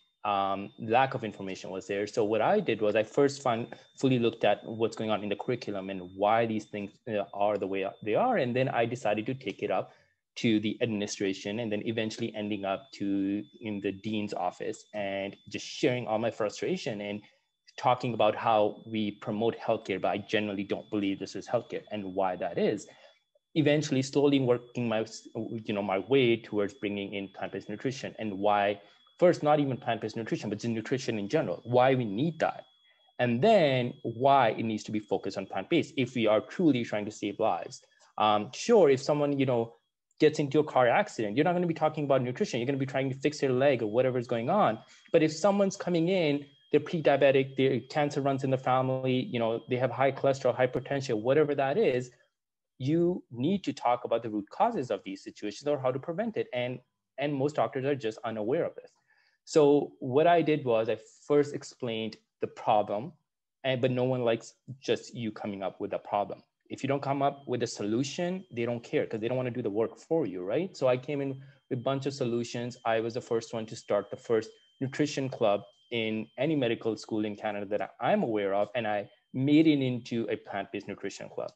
lack of information was there. So what I did was I first fully looked at what's going on in the curriculum and why these things are the way they are. And then I decided to take it up to the administration, and then eventually ending up in the dean's office and just sharing all my frustration and talking about how we promote healthcare, but I generally don't believe this is healthcare, and why that is. Eventually, slowly working my way towards bringing in plant-based nutrition, and why, first, not even plant-based nutrition, but just nutrition in general, why we need that. And then why it needs to be focused on plant-based if we are truly trying to save lives. Sure, if someone, gets into a car accident, you're not going to be talking about nutrition. You're going to be trying to fix their leg or whatever is going on. But if someone's coming in, they're pre-diabetic, their cancer runs in the family, they have high cholesterol, hypertension, whatever that is, you need to talk about the root causes of these situations or how to prevent it. And most doctors are just unaware of this. So what I did was I first explained the problem, but no one likes just you coming up with a problem. If you don't come up with a solution, they don't care, because they don't want to do the work for you, right? So I came in with a bunch of solutions. I was the first one to start the first nutrition club in any medical school in Canada that I'm aware of, and I made it into a plant-based nutrition club.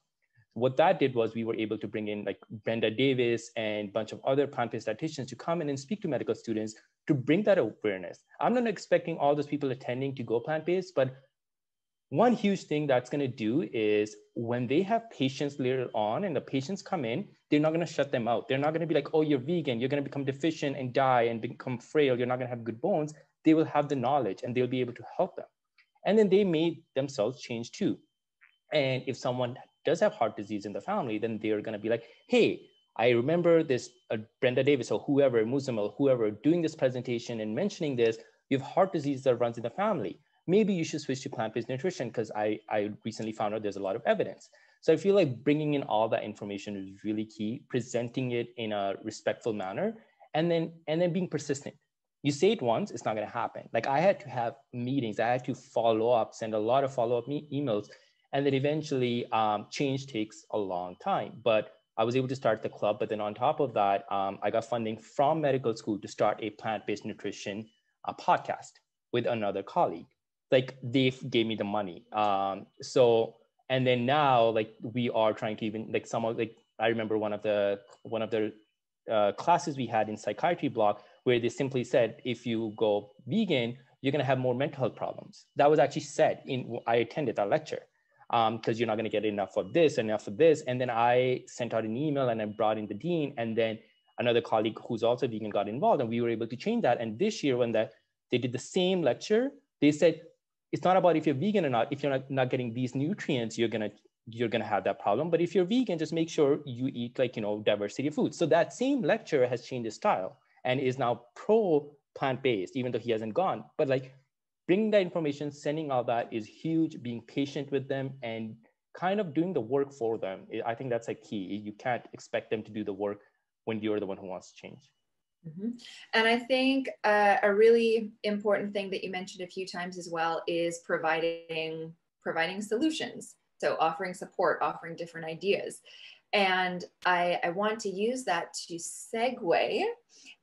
What that did was we were able to bring in like Brenda Davis and a bunch of other plant-based dietitians to come in and speak to medical students to bring that awareness. I'm not expecting all those people attending to go plant-based, but one huge thing that's going to do is when they have patients later on and the patients come in, they're not going to shut them out. They're not going to be like, oh, you're vegan, you're going to become deficient and die and become frail, you're not going to have good bones. They will have the knowledge and they'll be able to help them. And then they may themselves change too. And if someone does have heart disease in the family, then they're going to be like, hey, I remember this Brenda Davis or whoever, Muslim or whoever, doing this presentation and mentioning this. You have heart disease that runs in the family. Maybe you should switch to plant-based nutrition, because I recently found out there's a lot of evidence. So I feel like bringing in all that information is really key, presenting it in a respectful manner, and then being persistent. You say it once, it's not going to happen. Like I had to have meetings, I had to follow up, send a lot of follow-up emails, and then eventually change takes a long time. But I was able to start the club. But then on top of that, I got funding from medical school to start a plant-based nutrition podcast with another colleague. Like they gave me the money. And then now, like we are trying to even like I remember one of the classes we had in psychiatry block where they simply said, if you go vegan, you're going to have more mental health problems. That was actually said I attended that lecture. Because you're not going to get enough of this, enough of this. And then I sent out an email and I brought in the dean, and then another colleague who's also vegan got involved, and we were able to change that. And this year when they did the same lecture, they said, it's not about if you're vegan or not. If you're not getting these nutrients, you're gonna have that problem. But if you're vegan, just make sure you eat diversity of foods. So that same lecturer has changed his style and is now pro plant-based, even though he hasn't gone. But bringing that information, sending all that is huge, being patient with them and kind of doing the work for them. I think that's a key. You can't expect them to do the work when you're the one who wants to change. Mm-hmm. And I think a really important thing that you mentioned a few times as well is providing solutions. So offering support, offering different ideas. And I want to use that to segue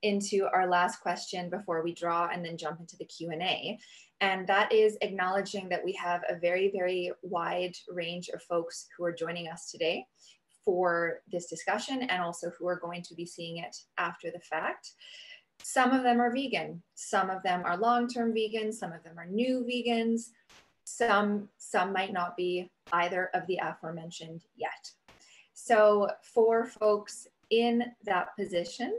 into our last question before we draw and then jump into the Q&A. And that is acknowledging that we have a very, very wide range of folks who are joining us today for this discussion, and also who are going to be seeing it after the fact. Some of them are vegan, some of them are long-term vegans, some of them are new vegans, some might not be either of the aforementioned yet. So for folks in that position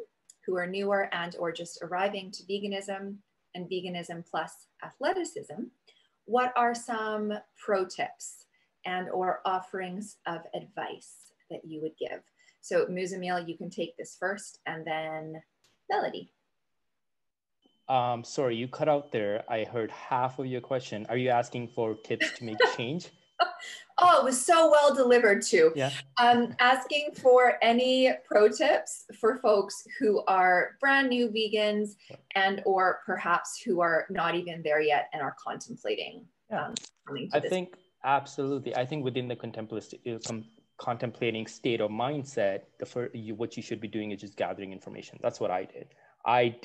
who are newer and or just arriving to veganism and veganism plus athleticism, what are some pro tips and or offerings of advice that you would give? So Muzamil, you can take this first, and then Melody. Sorry, you cut out there. I heard half of your question. Are you asking for tips to make change? Oh, it was so well delivered too. Yeah. Asking for any pro tips for folks who are brand new vegans and or perhaps who are not even there yet and are contemplating coming to I this. think absolutely. I think within the contemplating state of mindset, what you should be doing is just gathering information. That's what I did. I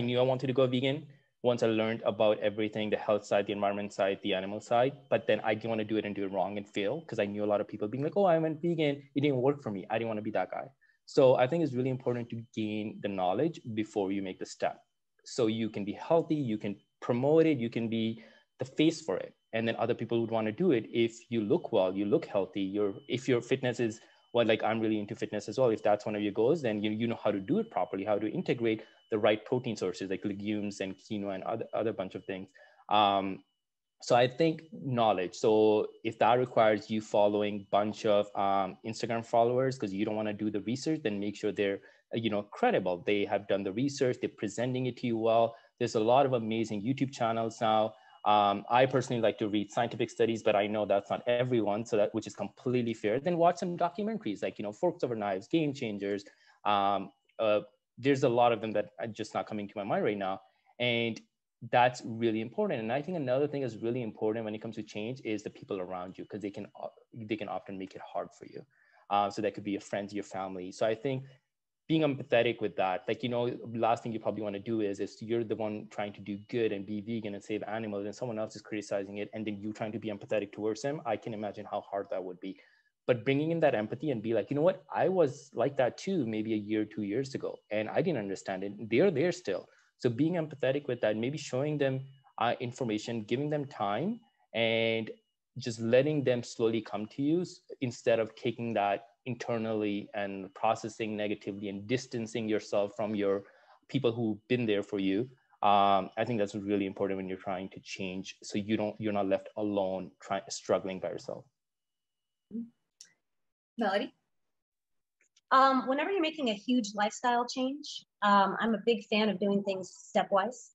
knew I wanted to go vegan once I learned about everything, the health side, the environment side, the animal side, but then I didn't want to do it and do it wrong and fail, because I knew a lot of people being like, oh, I went vegan, it didn't work for me. I didn't want to be that guy. So I think it's really important to gain the knowledge before you make the step. So you can be healthy, you can promote it, you can be the face for it. And then other people would want to do it. If you look well, you look healthy, if your fitness is, well, like I'm really into fitness as well. If that's one of your goals, then you know how to do it properly, how to integrate the right protein sources like legumes and quinoa and other bunch of things. So I think knowledge. So if that requires you following a bunch of Instagram followers because you don't want to do the research, then make sure they're credible. They have done the research, they're presenting it to you well. There's a lot of amazing YouTube channels now. I personally like to read scientific studies, but I know that's not everyone, which is completely fair. Then watch some documentaries like, Forks Over Knives, Game Changers. There's a lot of them that are just not coming to my mind right now. And that's really important. And I think another thing is really important when it comes to change is the people around you, because they can often make it hard for you. So that could be your friends, your family. So I think being empathetic with that, last thing you probably want to do is you're the one trying to do good and be vegan and save animals, and someone else is criticizing it, and then you trying to be empathetic towards them. I can imagine how hard that would be. But bringing in that empathy and be like, you know what, I was like that too, maybe a year, 2 years ago, and I didn't understand it. They're there still. So being empathetic with that, maybe showing them information, giving them time, and just letting them slowly come to you instead of taking that internally and processing negatively and distancing yourself from your people who've been there for you. I think that's really important when you're trying to change, so you're not left alone struggling by yourself. Melody? Whenever you're making a huge lifestyle change, I'm a big fan of doing things stepwise.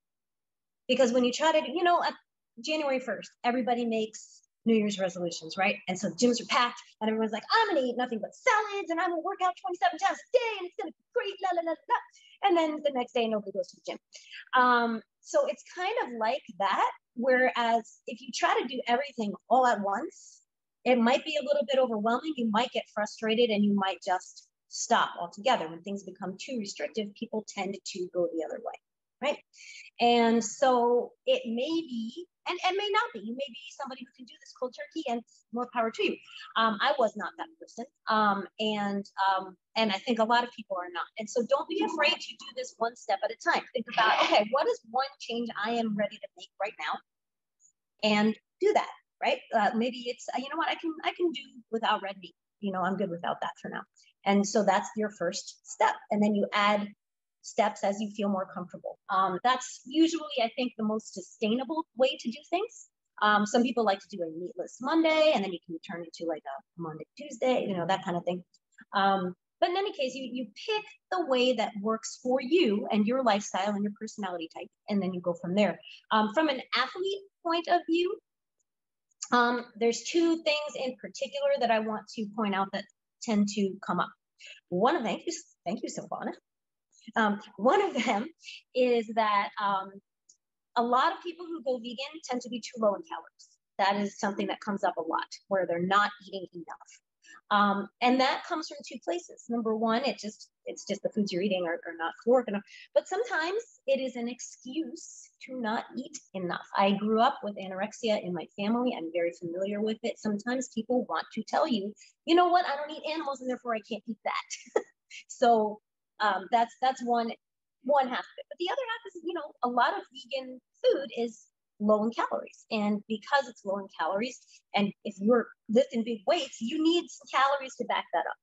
Because when you try to, at January 1st, everybody makes New Year's resolutions, right? And so gyms are packed and everyone's like, I'm gonna eat nothing but salads and I'm gonna work out 27 times a day and it's gonna be great, la la la la. And then the next day, nobody goes to the gym. So it's kind of like that. Whereas if you try to do everything all at once, it might be a little bit overwhelming. You might get frustrated and you might just stop altogether. When things become too restrictive, people tend to go the other way, right? And so it may be, and may not be, you may be somebody who can do this cold turkey, and more power to you. I was not that person. And I think a lot of people are not. And so don't be afraid to do this one step at a time. Think about, okay, what is one change I am ready to make right now? And do that, right? Maybe it's, you know what, I can do without red meat. I'm good without that for now. And so that's your first step. And then you add steps as you feel more comfortable. That's usually, I think, the most sustainable way to do things. Some people like to do a meatless Monday, and then you can turn it to like a Monday, Tuesday, that kind of thing. But in any case, you pick the way that works for you and your lifestyle and your personality type, and then you go from there. From an athlete point of view, there's two things in particular that I want to point out that tend to come up. Thank you, Silvana. One of them is that a lot of people who go vegan tend to be too low in calories. That is something that comes up a lot, where they're not eating enough. And that comes from two places. Number one, it's just the foods you're eating are not caloric enough. But sometimes it is an excuse to not eat enough. I grew up with anorexia in my family. I'm very familiar with it. Sometimes people want to tell you, you know what, I don't eat animals and therefore I can't eat that. So that's one half of it. But the other half is, a lot of vegan food is low in calories. And because it's low in calories, and if you're lifting big weights, you need some calories to back that up.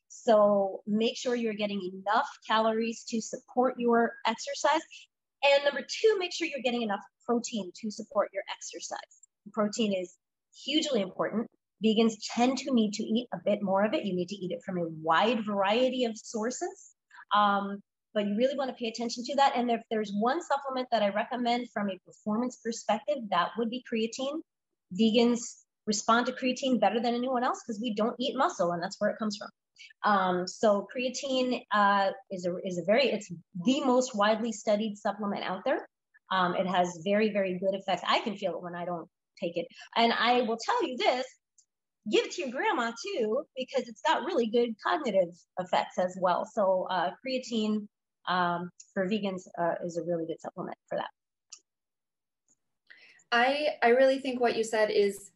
So make sure you're getting enough calories to support your exercise. And number two, make sure you're getting enough protein to support your exercise. Protein is hugely important. Vegans tend to need to eat a bit more of it. You need to eat it from a wide variety of sources. But you really want to pay attention to that. And if there's one supplement that I recommend from a performance perspective, that would be creatine. Vegans respond to creatine better than anyone else because we don't eat muscle, and that's where it comes from. So creatine it's the most widely studied supplement out there. It has very, very good effects. I can feel it when I don't take it. And I will tell you this, give it to your grandma too, because it's got really good cognitive effects as well. So creatine for vegans is a really good supplement for that. I really think what you said is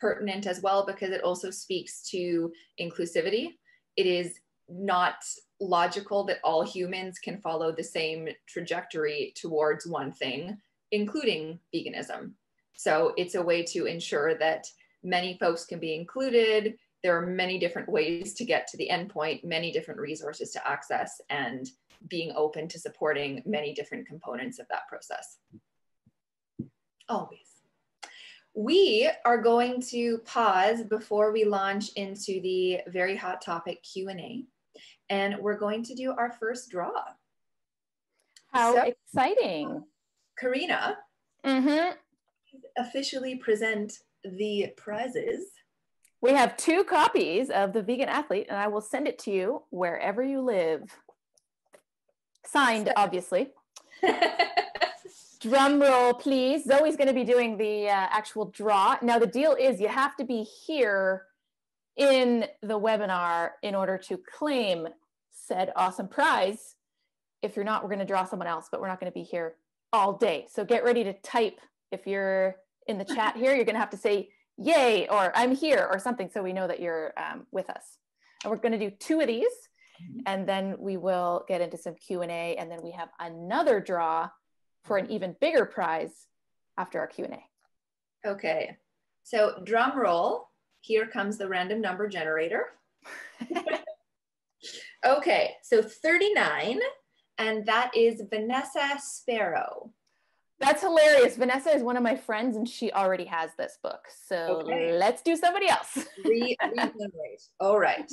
pertinent as well, because it also speaks to inclusivity. It is not logical that all humans can follow the same trajectory towards one thing, including veganism. So it's a way to ensure that many folks can be included. There are many different ways to get to the endpoint, many different resources to access, and being open to supporting many different components of that process. Always. We are going to pause before we launch into the very hot topic Q&A, and we're going to do our first draw. How So, exciting. Karina, officially present the prizes. We have 2 copies of The Vegan Athlete, and I will send it to you wherever you live. Signed, obviously. Drum roll, please. Zoe's going to be doing the actual draw. Now, the deal is you have to be here in the webinar in order to claim said awesome prize. If you're not, we're going to draw someone else, but we're not going to be here all day. So get ready to type. If you're in the chat here, you're going to have to say, yay, or I'm here, or something, so we know that you're with us. And we're going to do 2 of these, and then we will get into some Q&A, and then we have another draw for an even bigger prize after our Q&A. Okay, so drum roll. Here comes the random number generator. Okay, so 39, and that is Vanessa Sparrow. That's hilarious. Vanessa is one of my friends, and she already has this book. So let's do somebody else. Regenerate. All right.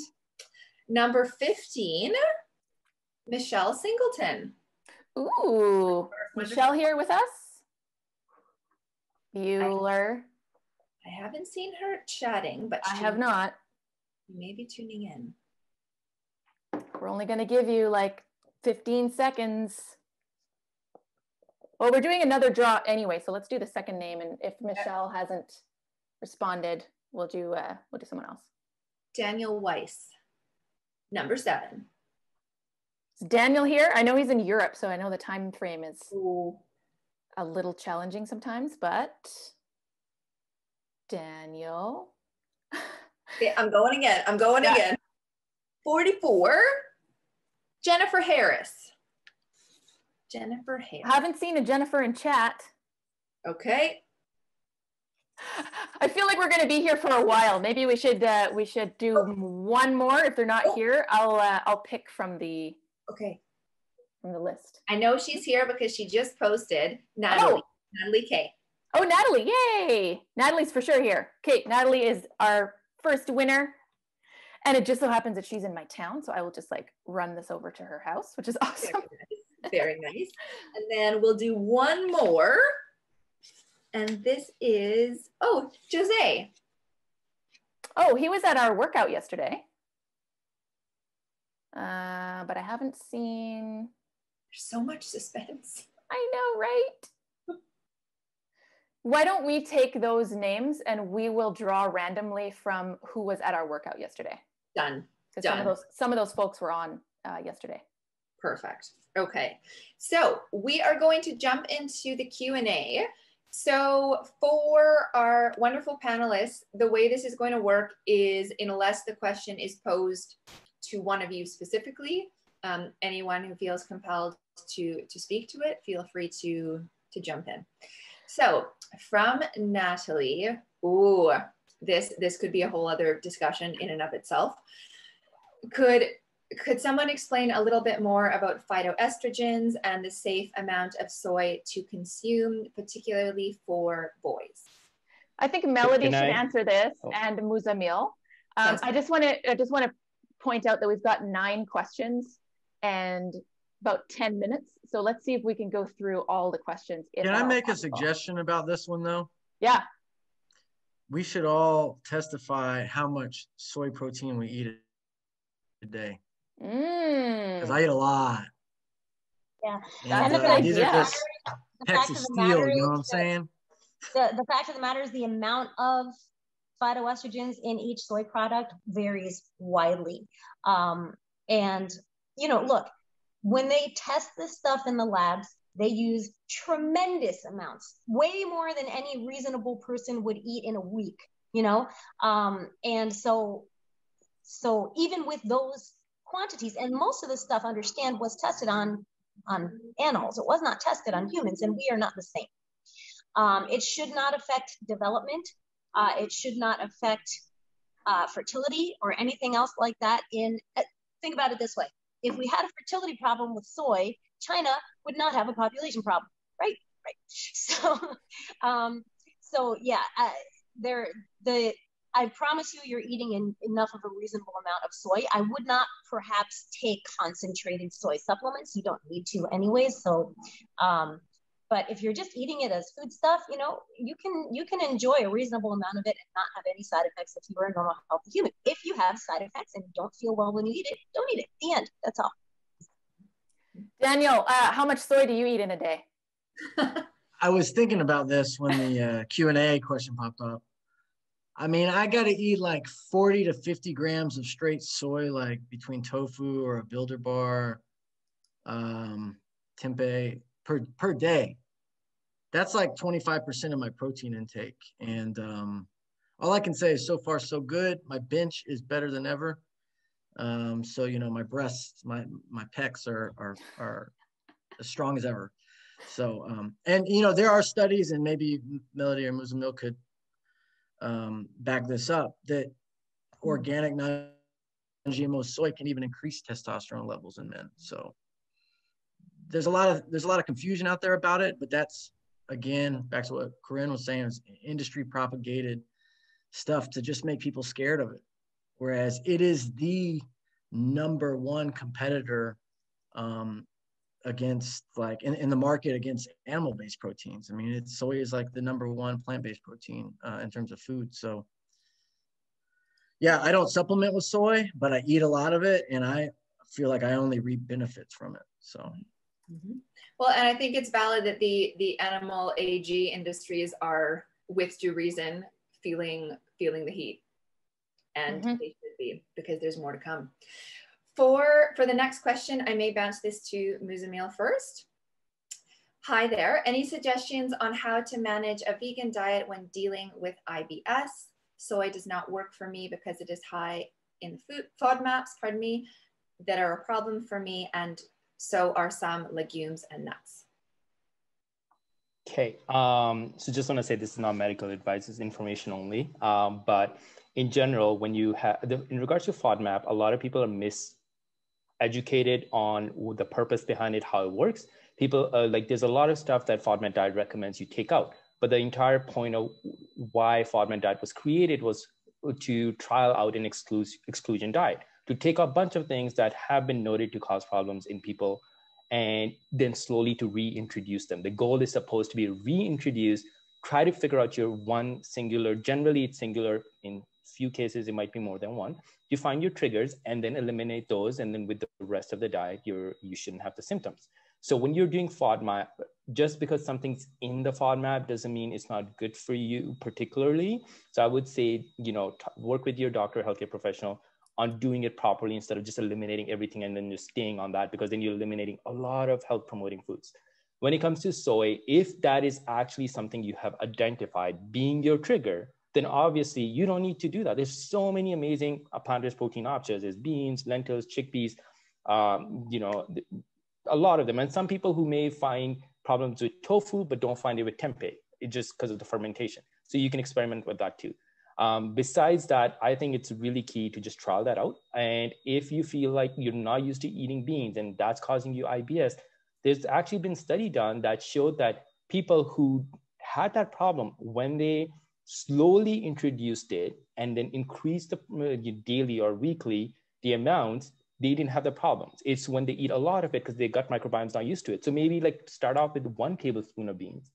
Number 15, Michelle Singleton. Ooh, Michelle here with us. Bueller. I haven't seen her chatting, but I have not. Maybe tuning in. We're only going to give you like 15 seconds. Well, we're doing another draw anyway, so let's do the second name. And if Michelle hasn't responded, we'll do someone else. Daniel Weiss, number 7. Is Daniel here? I know he's in Europe, so I know the time frame is a little challenging sometimes, but Daniel. Okay, I'm going again. 44, Jennifer Harris. Jennifer Harris. I haven't seen a Jennifer in chat. Okay. I feel like we're going to be here for a while. Maybe we should do one more. If they're not here, I'll pick from the list. I know she's here because she just posted Natalie. Natalie K. Oh, Natalie! Yay! Natalie's for sure here. Okay, Natalie is our first winner, and it just so happens that she's in my town, so I will just like run this over to her house, which is awesome. Very nice. And then we'll do one more. And this is, Jose. Oh, he was at our workout yesterday. But I haven't seen. There's so much suspense. I know, right? Why don't we take those names and we will draw randomly from who was at our workout yesterday? Done. Some of those folks were on yesterday. Perfect. Okay. So we are going to jump into the Q&A. So for our wonderful panelists, the way this is going to work is unless the question is posed to one of you specifically, anyone who feels compelled to speak to it, feel free to jump in. So from Natalie, ooh, this could be a whole other discussion in and of itself. Could someone explain a little bit more about phytoestrogens and the safe amount of soy to consume, particularly for boys? I think Melody should I answer this, and Muzamil. I just want to point out that we've got 9 questions and about 10 minutes. So let's see if we can go through all the questions. Can I make a suggestion about this one though? Yeah. We should all testify how much soy protein we eat a day. Because I eat a lot. Yeah. And, and the these are just the pecks fact of of the steel, matter you know what I'm is saying? the fact of the matter is the amount of phytoestrogens in each soy product varies widely. And, you know, look, when they test this stuff in the labs, they use tremendous amounts, way more than any reasonable person would eat in a week, you know? And so even with those quantities, and most of the stuff, understand, was tested on animals. It was not tested on humans, and we are not the same. It should not affect development. It should not affect fertility or anything else like that. Think about it this way. If we had a fertility problem with soy, China would not have a population problem, right? So yeah, I promise you, you're eating enough of a reasonable amount of soy. I would not perhaps take concentrated soy supplements. You don't need to anyways. So, but if you're just eating it as food stuff, you know, you can enjoy a reasonable amount of it and not have any side effects if you are a normal healthy human. If you have side effects and you don't feel well when you eat it, don't eat it. The end. That's all. Daniel, how much soy do you eat in a day? I was thinking about this when the Q&A question popped up. I mean, I got to eat like 40 to 50 grams of straight soy, like between tofu or a Builder bar, tempeh per day. That's like 25% of my protein intake. And all I can say is so far so good. My bench is better than ever. So, you know, my breasts, my pecs are as strong as ever. So, and, you know, there are studies, and maybe Melody or Muzamil could back this up, that organic non-GMO soy can even increase testosterone levels in men. So there's a lot of confusion out there about it, but that's, again, back to what Corinne was saying, is industry propagated stuff to just make people scared of it. Whereas it is the #1 competitor against, like, in the market against animal-based proteins. I mean, soy is like the #1 plant-based protein in terms of food. So yeah, I don't supplement with soy, but I eat a lot of it, and I feel like I only reap benefits from it. So. Mm-hmm. Well, and I think it's valid that the animal AG industries are, with due reason, feeling the heat, and they should be, because there's more to come. For the next question, I may bounce this to Muzamil first. Hi there. Any suggestions on how to manage a vegan diet when dealing with IBS? Soy does not work for me because it is high in FODMAPs, that are a problem for me, and so are some legumes and nuts. Okay, so just want to say this is not medical advice, it's information only. But in general, when you have, in regards to FODMAP, a lot of people are miseducated on the purpose behind it, how it works. People, like, there's a lot of stuff that FODMAP diet recommends you take out. But the entire point of why FODMAP diet was created was to trial out an exclusion diet, to take a bunch of things that have been noted to cause problems in people, and then slowly to reintroduce them. The goal is supposed to be reintroduce, try to figure out your one singular, generally it's singular, in few cases it might be more than one. You find your triggers and then eliminate those, and then with the rest of the diet, you shouldn't have the symptoms. So when you're doing FODMAP, just because something's in the FODMAP doesn't mean it's not good for you particularly. So I would say, you know, work with your doctor, healthcare professional on doing it properly instead of just eliminating everything and then just staying on that, because then you're eliminating a lot of health promoting foods. When it comes to soy, if that is actually something you have identified being your trigger, then obviously you don't need to do that. There's so many amazing plant-based protein options. There's beans, lentils, chickpeas, you know, a lot of them. And some people who may find problems with tofu, but don't find it with tempeh. just because of the fermentation. So you can experiment with that too. Besides that, I think it's really key to just trial that out. And if you feel like you're not used to eating beans and that's causing you IBS, there's actually been study done that showed that people who had that problem, when they slowly introduced it and then increased the daily or weekly, the amounts, they didn't have the problems. It's when they eat a lot of it because their gut microbiome's not used to it. So maybe like start off with 1 tablespoon of beans.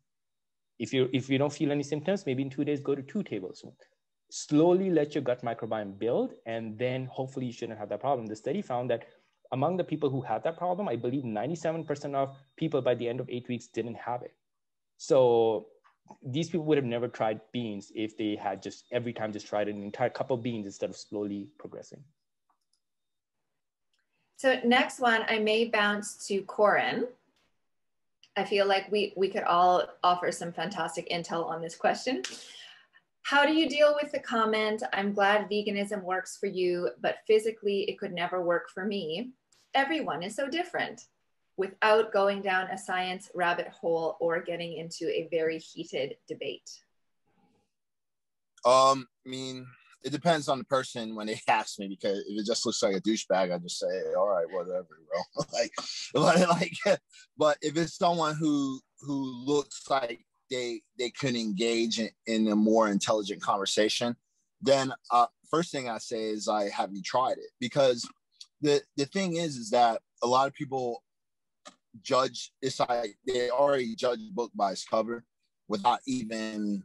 If you don't feel any symptoms, maybe in 2 days, go to 2 tablespoons. Slowly let your gut microbiome build, and then hopefully you shouldn't have that problem. The study found that among the people who had that problem, I believe 97% of people by the end of 8 weeks didn't have it. So these people would have never tried beans if they had just every time just tried an entire cup of beans instead of slowly progressing. So next one, I may bounce to Corin. I feel like we could all offer some fantastic intel on this question. How do you deal with the comment, I'm glad veganism works for you, but physically it could never work for me? Everyone is so different, without going down a science rabbit hole or getting into a very heated debate? I mean, it depends on the person when they ask me, because if it just looks like a douchebag, I just say, all right, whatever, bro. But if it's someone who looks like they can engage in a more intelligent conversation, then first thing I say is, have you tried it? Because the thing is that a lot of people judge, it's like they already judge the book by its cover without even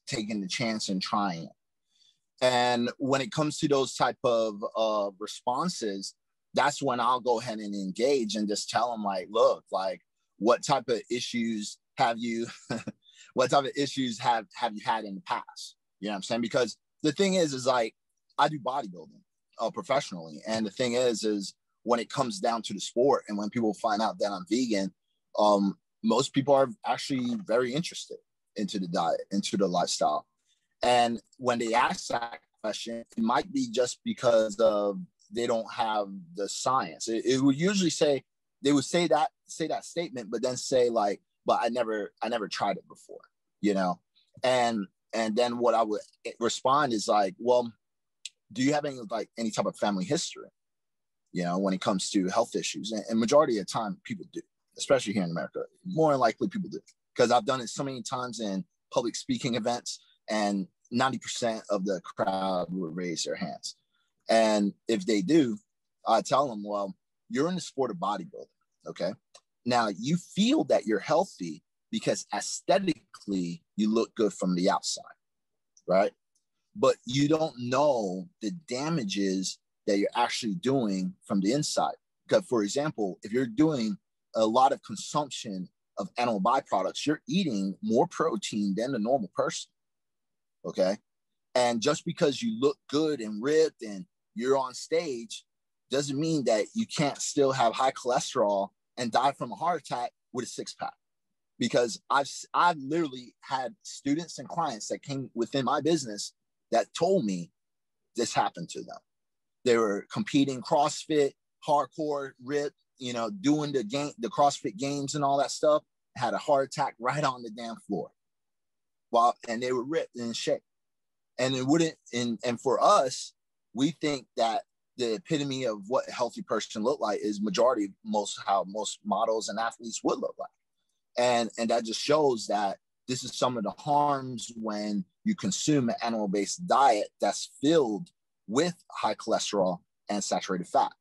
taking the chance and trying it. And when it comes to those type of responses, that's when I'll go ahead and engage and just tell them, like, look, like, what type of issues have you what type of issues have you had in the past? You know what I'm saying? Because the thing is like, I do bodybuilding professionally, and the thing is when it comes down to the sport and when people find out that I'm vegan, most people are actually very interested into the diet, into the lifestyle. And when they ask that question, it might be just because of they don't have the science. It would usually say, they would say that statement, but then say like, but I never tried it before, you know? And then what I would respond is like, well, do you have any type of family history, you know, when it comes to health issues? And majority of the time people do, especially here in America. More than likely people do, because I've done it so many times in public speaking events, and 90% of the crowd would raise their hands. And if they do, I tell them, well, you're in the sport of bodybuilding, okay? Now you feel that you're healthy because aesthetically you look good from the outside, right? But you don't know the damages that you're actually doing from the inside. Because, for example, if you're doing a lot of consumption of animal byproducts, you're eating more protein than the normal person, okay? And just because you look good and ripped and you're on stage doesn't mean that you can't still have high cholesterol and die from a heart attack with a six-pack. Because I've literally had students and clients that came within my business that told me this happened to them. They were competing CrossFit, hardcore, ripped, you know, doing the CrossFit games and all that stuff, had a heart attack right on the damn floor. And they were ripped and in shape. And it wouldn't, and for us, we think that the epitome of what a healthy person look like is majority, how most models and athletes would look like. And that just shows that this is some of the harms when you consume an animal-based diet that's filled with high cholesterol and saturated fat.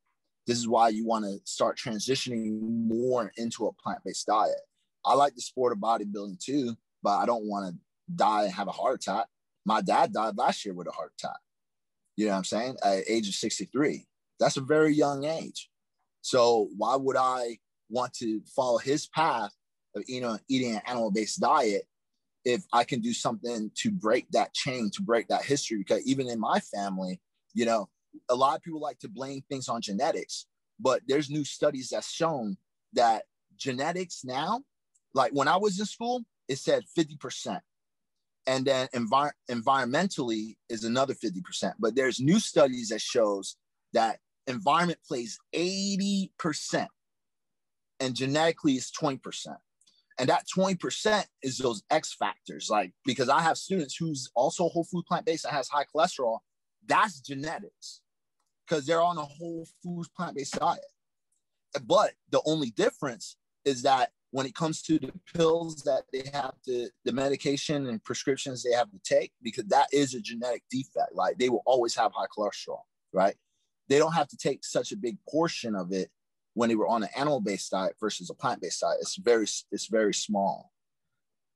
This is why you want to start transitioning more into a plant-based diet. I like the sport of bodybuilding too, but I don't want to die and have a heart attack. My dad died last year with a heart attack. You know what I'm saying? At the age of 63. That's a very young age. So why would I want to follow his path of, you know, eating an animal-based diet if I can do something to break that chain, to break that history? Because even in my family, you know, a lot of people like to blame things on genetics, but there's new studies that's shown that genetics now, like when I was in school, it said 50%. And then environmentally is another 50%. But there's new studies that shows that environment plays 80% and genetically is 20%. And that 20% is those X factors. Like, because I have students who's also whole food plant-based and has high cholesterol. That's genetics, because they're on a whole foods plant-based diet. But the only difference is that when it comes to the pills that they have to, the medication and prescriptions they have to take, because that is a genetic defect. Like, they will always have high cholesterol, right? They don't have to take such a big portion of it when they were on an animal-based diet versus a plant-based diet. It's very small.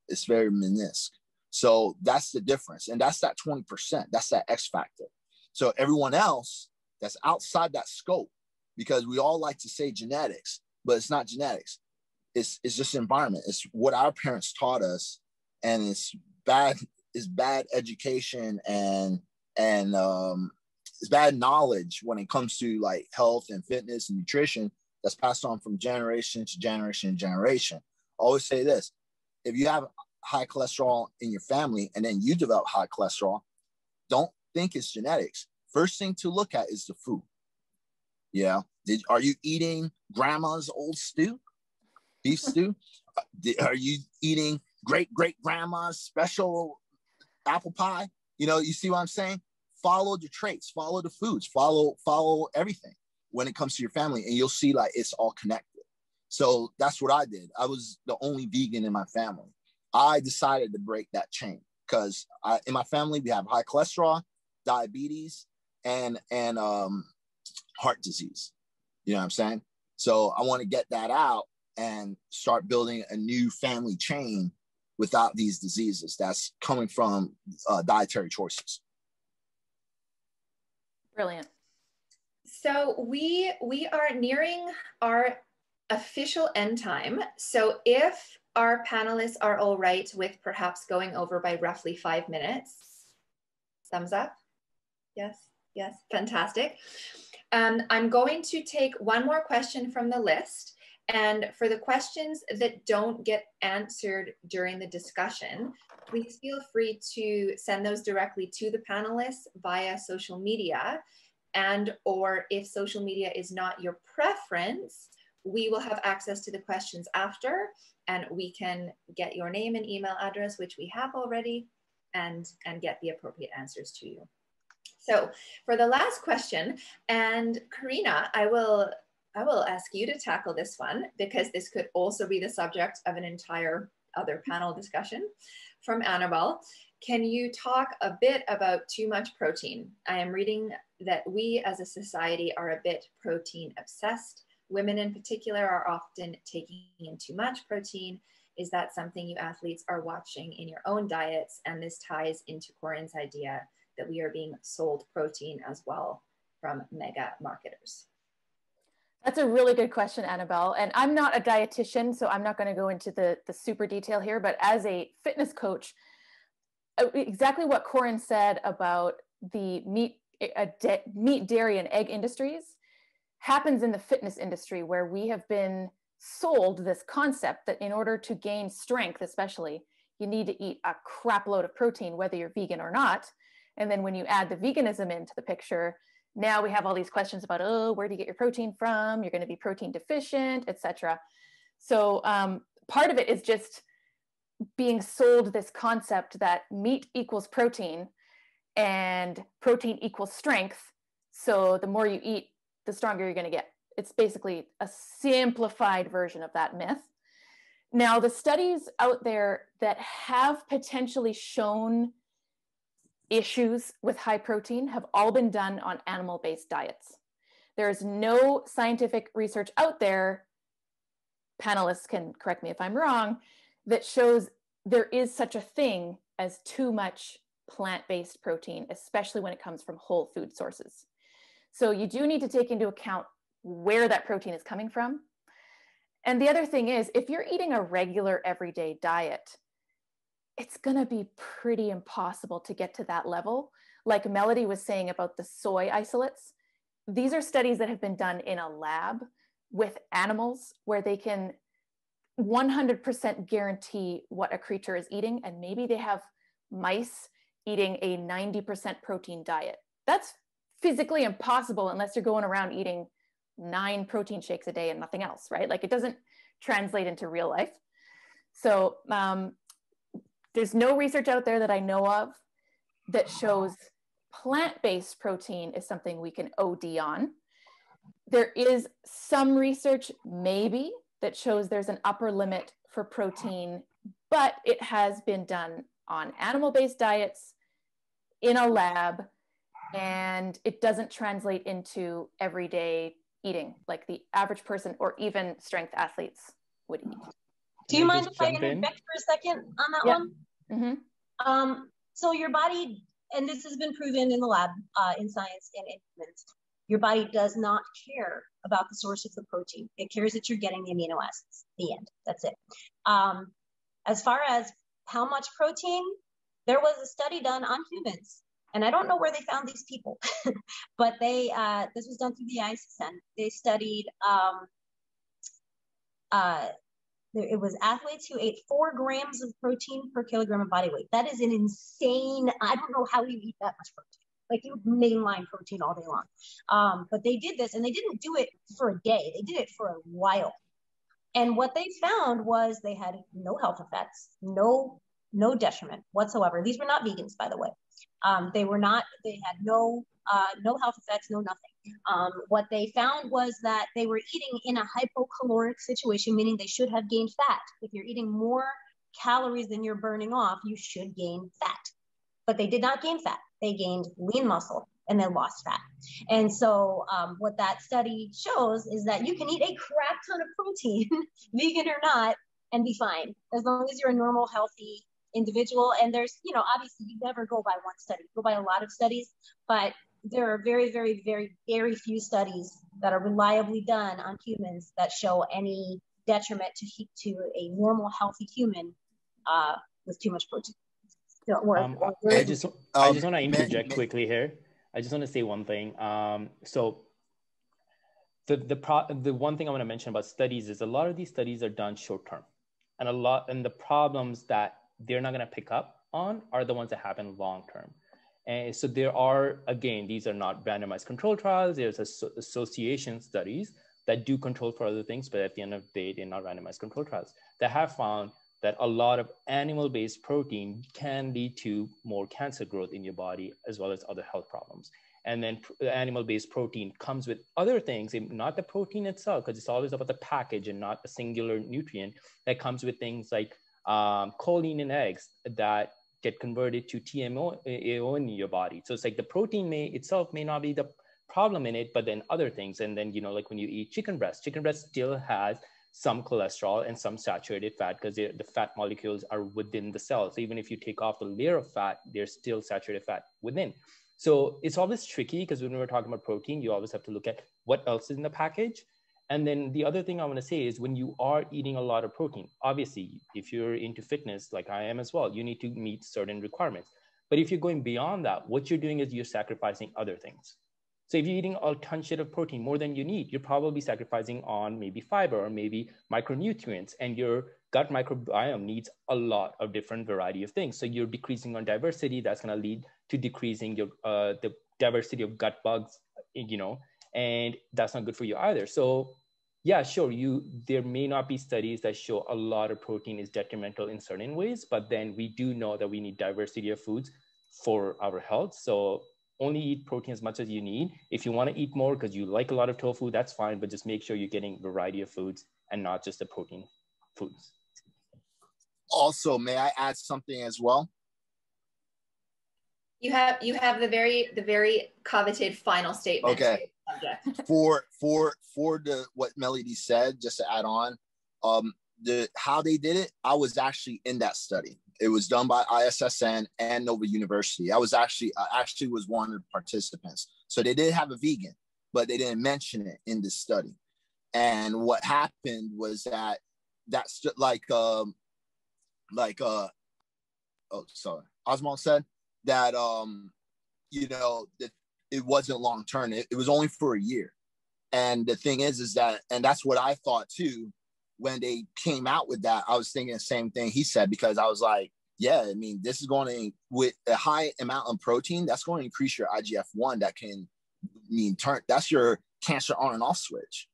It's very minuscule. So that's the difference. And that's that 20%. That's that X factor. So everyone else that's outside that scope, because we all like to say genetics, but it's not genetics. It's just environment. It's what our parents taught us, and it's bad education and it's bad knowledge when it comes to like health and fitness and nutrition that's passed on from generation to generation to generation. I always say this: if you have high cholesterol in your family and then you develop high cholesterol, don't think it's genetics. First thing to look at is the food. Yeah. Are you eating grandma's old stew? Beef stew? Are you eating great grandma's special apple pie? You know, you see what I'm saying? Follow the traits, follow the foods, follow everything when it comes to your family, and you'll see like it's all connected. So that's what I did. I was the only vegan in my family. I decided to break that chain because in my family we have high cholesterol, diabetes, and heart disease. You know what I'm saying? So I want to get that out and start building a new family chain without these diseases that's coming from dietary choices. Brilliant. So we are nearing our official end time. So if our panelists are all right with perhaps going over by roughly 5 minutes, thumbs up. Yes, fantastic. I'm going to take one more question from the list. And for the questions that don't get answered during the discussion, please feel free to send those directly to the panelists via social media. And or if social media is not your preference, we will have access to the questions after, and we can get your name and email address, which we have already, and get the appropriate answers to you. So for the last question, and Karina, I will ask you to tackle this one, because this could also be the subject of an entire other panel discussion from Annabelle. Can you talk a bit about too much protein? I am reading that we as a society are a bit protein obsessed. Women in particular are often taking in too much protein. Is that something you athletes are watching in your own diets? And this ties into Corinne's idea that we are being sold protein as well from mega marketers. That's a really good question, Annabelle. And I'm not a dietitian, so I'm not going to go into the super detail here, but as a fitness coach, exactly what Corinne said about the meat, dairy, and egg industries happens in the fitness industry, where we have been sold this concept that in order to gain strength, especially, you need to eat a crap load of protein, whether you're vegan or not. And then when you add the veganism into the picture, now we have all these questions about, oh, where do you get your protein from? You're going to be protein deficient, etc. So part of it is just being sold this concept that meat equals protein and protein equals strength. So the more you eat, the stronger you're going to get. It's basically a simplified version of that myth. Now, the studies out there that have potentially shown issues with high protein have all been done on animal-based diets. There is no scientific research out there, panelists can correct me if I'm wrong, that shows there is such a thing as too much plant-based protein, especially when it comes from whole food sources. So you do need to take into account where that protein is coming from. And the other thing is, if you're eating a regular everyday diet, it's going to be pretty impossible to get to that level. Like Melody was saying about the soy isolates, these are studies that have been done in a lab with animals where they can 100% guarantee what a creature is eating. And maybe they have mice eating a 90% protein diet. That's physically impossible unless you're going around eating 9 protein shakes a day and nothing else, right? Like, it doesn't translate into real life. So there's no research out there that I know of that shows plant-based protein is something we can OD on. There is some research maybe that shows there's an upper limit for protein, but it has been done on animal-based diets in a lab, and it doesn't translate into everyday eating like the average person or even strength athletes would eat. Do you mind if I interject for a second on that one? Mm-hmm. So your body, and this has been proven in the lab, in science and in humans, your body does not care about the source of the protein. It cares that you're getting the amino acids. The end. That's it. As far as how much protein, there was a study done on humans, and I don't know where they found these people, but they this was done through the ISSN. They studied it was athletes who ate 4 grams of protein per kilogram of body weight. That is an insane, I don't know how you eat that much protein. Like you mainline protein all day long. But they did this, and they didn't do it for a day. They did it for a while. And what they found was they had no health effects, no detriment whatsoever. These were not vegans, by the way. They had no health effects, no nothing. What they found was that they were eating in a hypocaloric situation, meaning they should have gained fat. If you're eating more calories than you're burning off, you should gain fat. But they did not gain fat. They gained lean muscle and then lost fat. And so what that study shows is that you can eat a crap ton of protein, vegan or not, and be fine, as long as you're a normal, healthy individual. And there's, obviously you never go by one study, you go by a lot of studies, but there are very, very, very, very few studies that are reliably done on humans that show any detriment to a normal, healthy human with too much protein. I just want to interject quickly here. I just want to say one thing. So the one thing I want to mention about studies is a lot of these studies are done short term, and the problems that they're not going to pick up on are the ones that happen long term. And so there are, again, these are not randomized control trials. There's association studies that do control for other things, but at the end of the day, they're not randomized control trials that have found that a lot of animal-based protein can lead to more cancer growth in your body, as well as other health problems. And then animal-based protein comes with other things, not the protein itself, because it's always about the package and not a singular nutrient, that comes with things like choline in eggs that get converted to TMO in your body. So it's like the protein itself may not be the problem in it, but then other things. And then, like when you eat chicken breast still has some cholesterol and some saturated fat, because the fat molecules are within the cell. So even if you take off the layer of fat, there's still saturated fat within. So it's always tricky, because when we're talking about protein, you always have to look at what else is in the package. And then the other thing I want to say is, when you are eating a lot of protein, obviously, if you're into fitness, like I am as well, you need to meet certain requirements. But if you're going beyond that, what you're doing is you're sacrificing other things. So if you're eating a ton shit of protein, more than you need, you're probably sacrificing on maybe fiber or maybe micronutrients, and your gut microbiome needs a lot of different variety of things. So you're decreasing on diversity. That's going to lead to decreasing your the diversity of gut bugs, and that's not good for you either. So yeah, sure, there may not be studies that show a lot of protein is detrimental in certain ways, but then we do know that we need diversity of foods for our health. So only eat protein as much as you need. If you want to eat more because you like a lot of tofu, that's fine, but just make sure you're getting variety of foods and not just the protein foods. Also, may I add something as well? You have the very coveted final statement. Okay. For what Melody said, just to add on, how they did it, I was actually in that study. It was done by ISSN and Nova University. I actually was one of the participants. So they did have a vegan, but they didn't mention it in this study. And what happened was that's Osmond said that that it wasn't long term. It was only for a year. And the thing is that, and that's what I thought too, when they came out with that, I was thinking the same thing he said, because I was like, yeah, I mean, this is going to, with a high amount of protein, that's going to increase your IGF-1. That can that's your cancer on and off switch,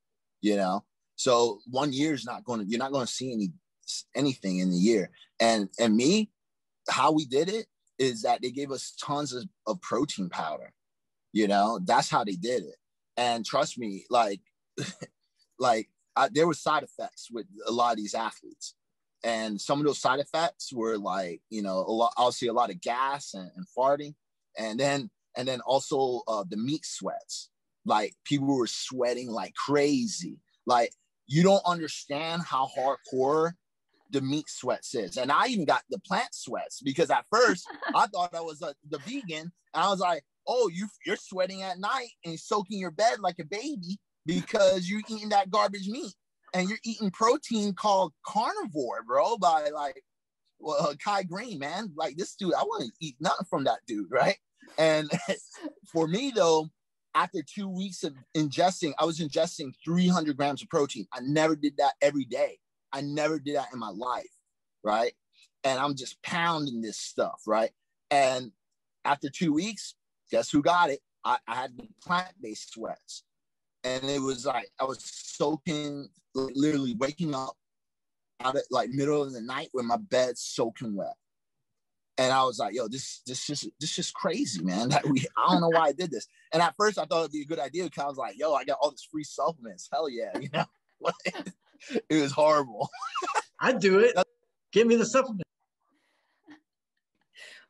So 1 year is you're not going to see any anything in the year. And me, how we did it is that they gave us tons of protein powder. You know, that's how they did it. And trust me, like, there were side effects with a lot of these athletes. And some of those side effects were like, you know, I'll see a lot of gas and farting. And then also the meat sweats. Like, people were sweating like crazy. Like, you don't understand how hardcore the meat sweats is. And I even got the plant sweats, because at first I thought I was the vegan. And I was like, oh, you're sweating at night and soaking your bed like a baby because you're eating that garbage meat. And you're eating protein called carnivore, bro, by like, well, Kai Green, man. Like, this dude, I want to eat nothing from that dude, right? And for me, though, after 2 weeks of ingesting, I was ingesting 300 grams of protein. I never did that every day. I never did that in my life, right? And I'm just pounding this stuff, right? And after 2 weeks, guess who got it? I had the plant-based sweats. And it was like, I was soaking, literally waking up out of like middle of the night with my bed soaking wet. And I was like, yo, this just crazy, man. I don't know why I did this. And at first I thought it'd be a good idea, because I was like, yo, I got all this free supplements. Hell yeah, you know? It was horrible. I'd do it. Give me the supplement.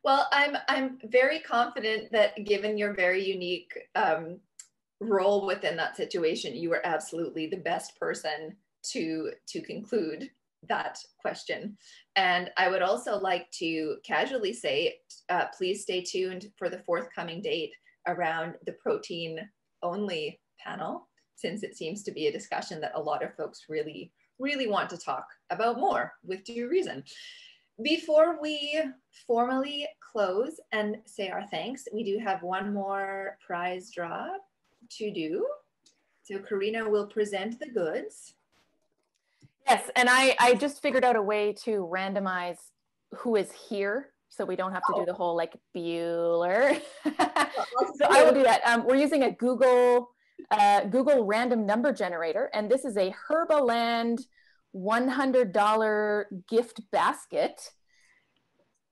Well, I'm very confident that, given your very unique role within that situation, you were absolutely the best person to conclude that question. And I would also like to casually say, please stay tuned for the forthcoming date around the protein only panel, since it seems to be a discussion that a lot of folks really, really want to talk about more, with due reason. Before we formally close and say our thanks, we do have one more prize draw to do. So Karina will present the goods. Yes, and I just figured out a way to randomize who is here, so we don't have to do the whole like Bueller. So I will do that. We're using a Google random number generator, and this is a Herbaland $100 gift basket.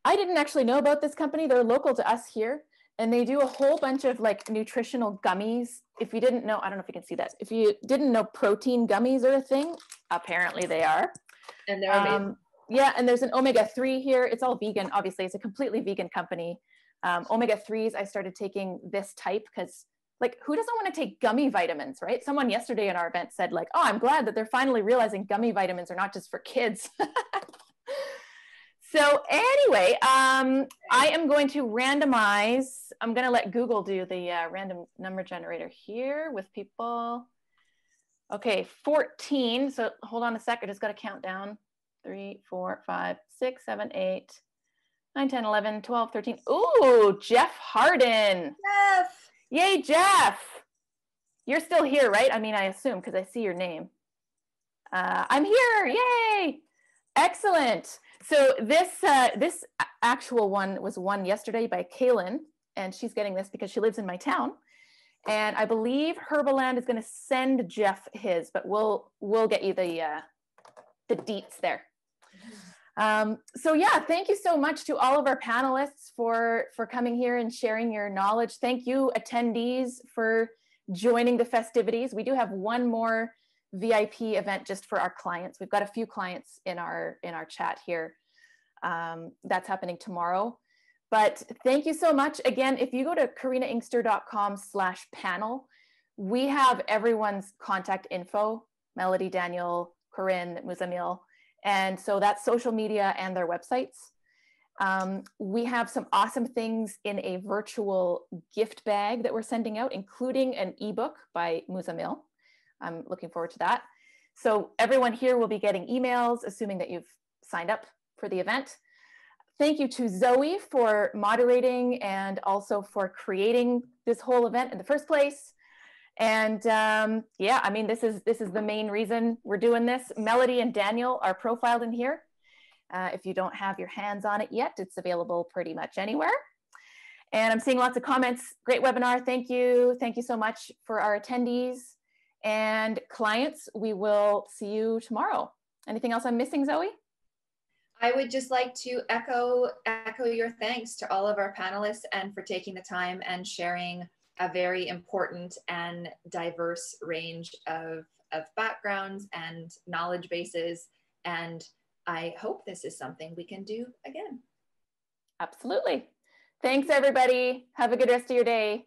I didn't actually know about this company. They're local to us here, and they do a whole bunch of like nutritional gummies. If you didn't know, I don't know if you can see that. If you didn't know protein gummies are a thing, apparently they are. And they're amazing. Yeah, and there's an omega-3 here. It's all vegan, obviously. It's a completely vegan company. Omega-3s, I started taking this type because, like, who doesn't want to take gummy vitamins, right? Someone yesterday in our event said, like, oh, I'm glad that they're finally realizing gummy vitamins are not just for kids. So anyway, I am going to randomize. I'm going to let Google do the random number generator here with people. Okay, 14. So hold on a sec. I just got to count down. 3, 4, 5, 6, 7, 8, 9, 10, 11, 12, 13. Ooh, Jeff Harden. Jeff. Yay, Jeff. You're still here, right? I mean, I assume, because I see your name. I'm here. Yay. Excellent. So this actual one was won yesterday by Kaylin, and she's getting this because she lives in my town. And I believe Herbaland is going to send Jeff his, but we'll get you the deets there. So yeah, thank you so much to all of our panelists for coming here and sharing your knowledge. Thank you, attendees, for joining the festivities. We do have one more VIP event just for our clients. We've got a few clients in our chat here. That's happening tomorrow. But thank you so much. Again, if you go to karinainkster.com/panel, we have everyone's contact info, Melody, Daniel, Corinne, Muzamil. And so that's social media and their websites. We have some awesome things in a virtual gift bag that we're sending out, including an ebook by Muzamil. I'm looking forward to that. So everyone here will be getting emails, assuming that you've signed up for the event. Thank you to Zoe for moderating and also for creating this whole event in the first place. And yeah, I mean, this is the main reason we're doing this. Melody and Daniel are profiled in here. If you don't have your hands on it yet, it's available pretty much anywhere. And I'm seeing lots of comments. Great webinar. Thank you. Thank you so much for our attendees and clients. We will see you tomorrow. Anything else I'm missing, Zoe? I would just like to echo your thanks to all of our panelists and for taking the time and sharing a very important and diverse range of backgrounds and knowledge bases. And I hope this is something we can do again. Absolutely. Thanks, everybody. Have a good rest of your day.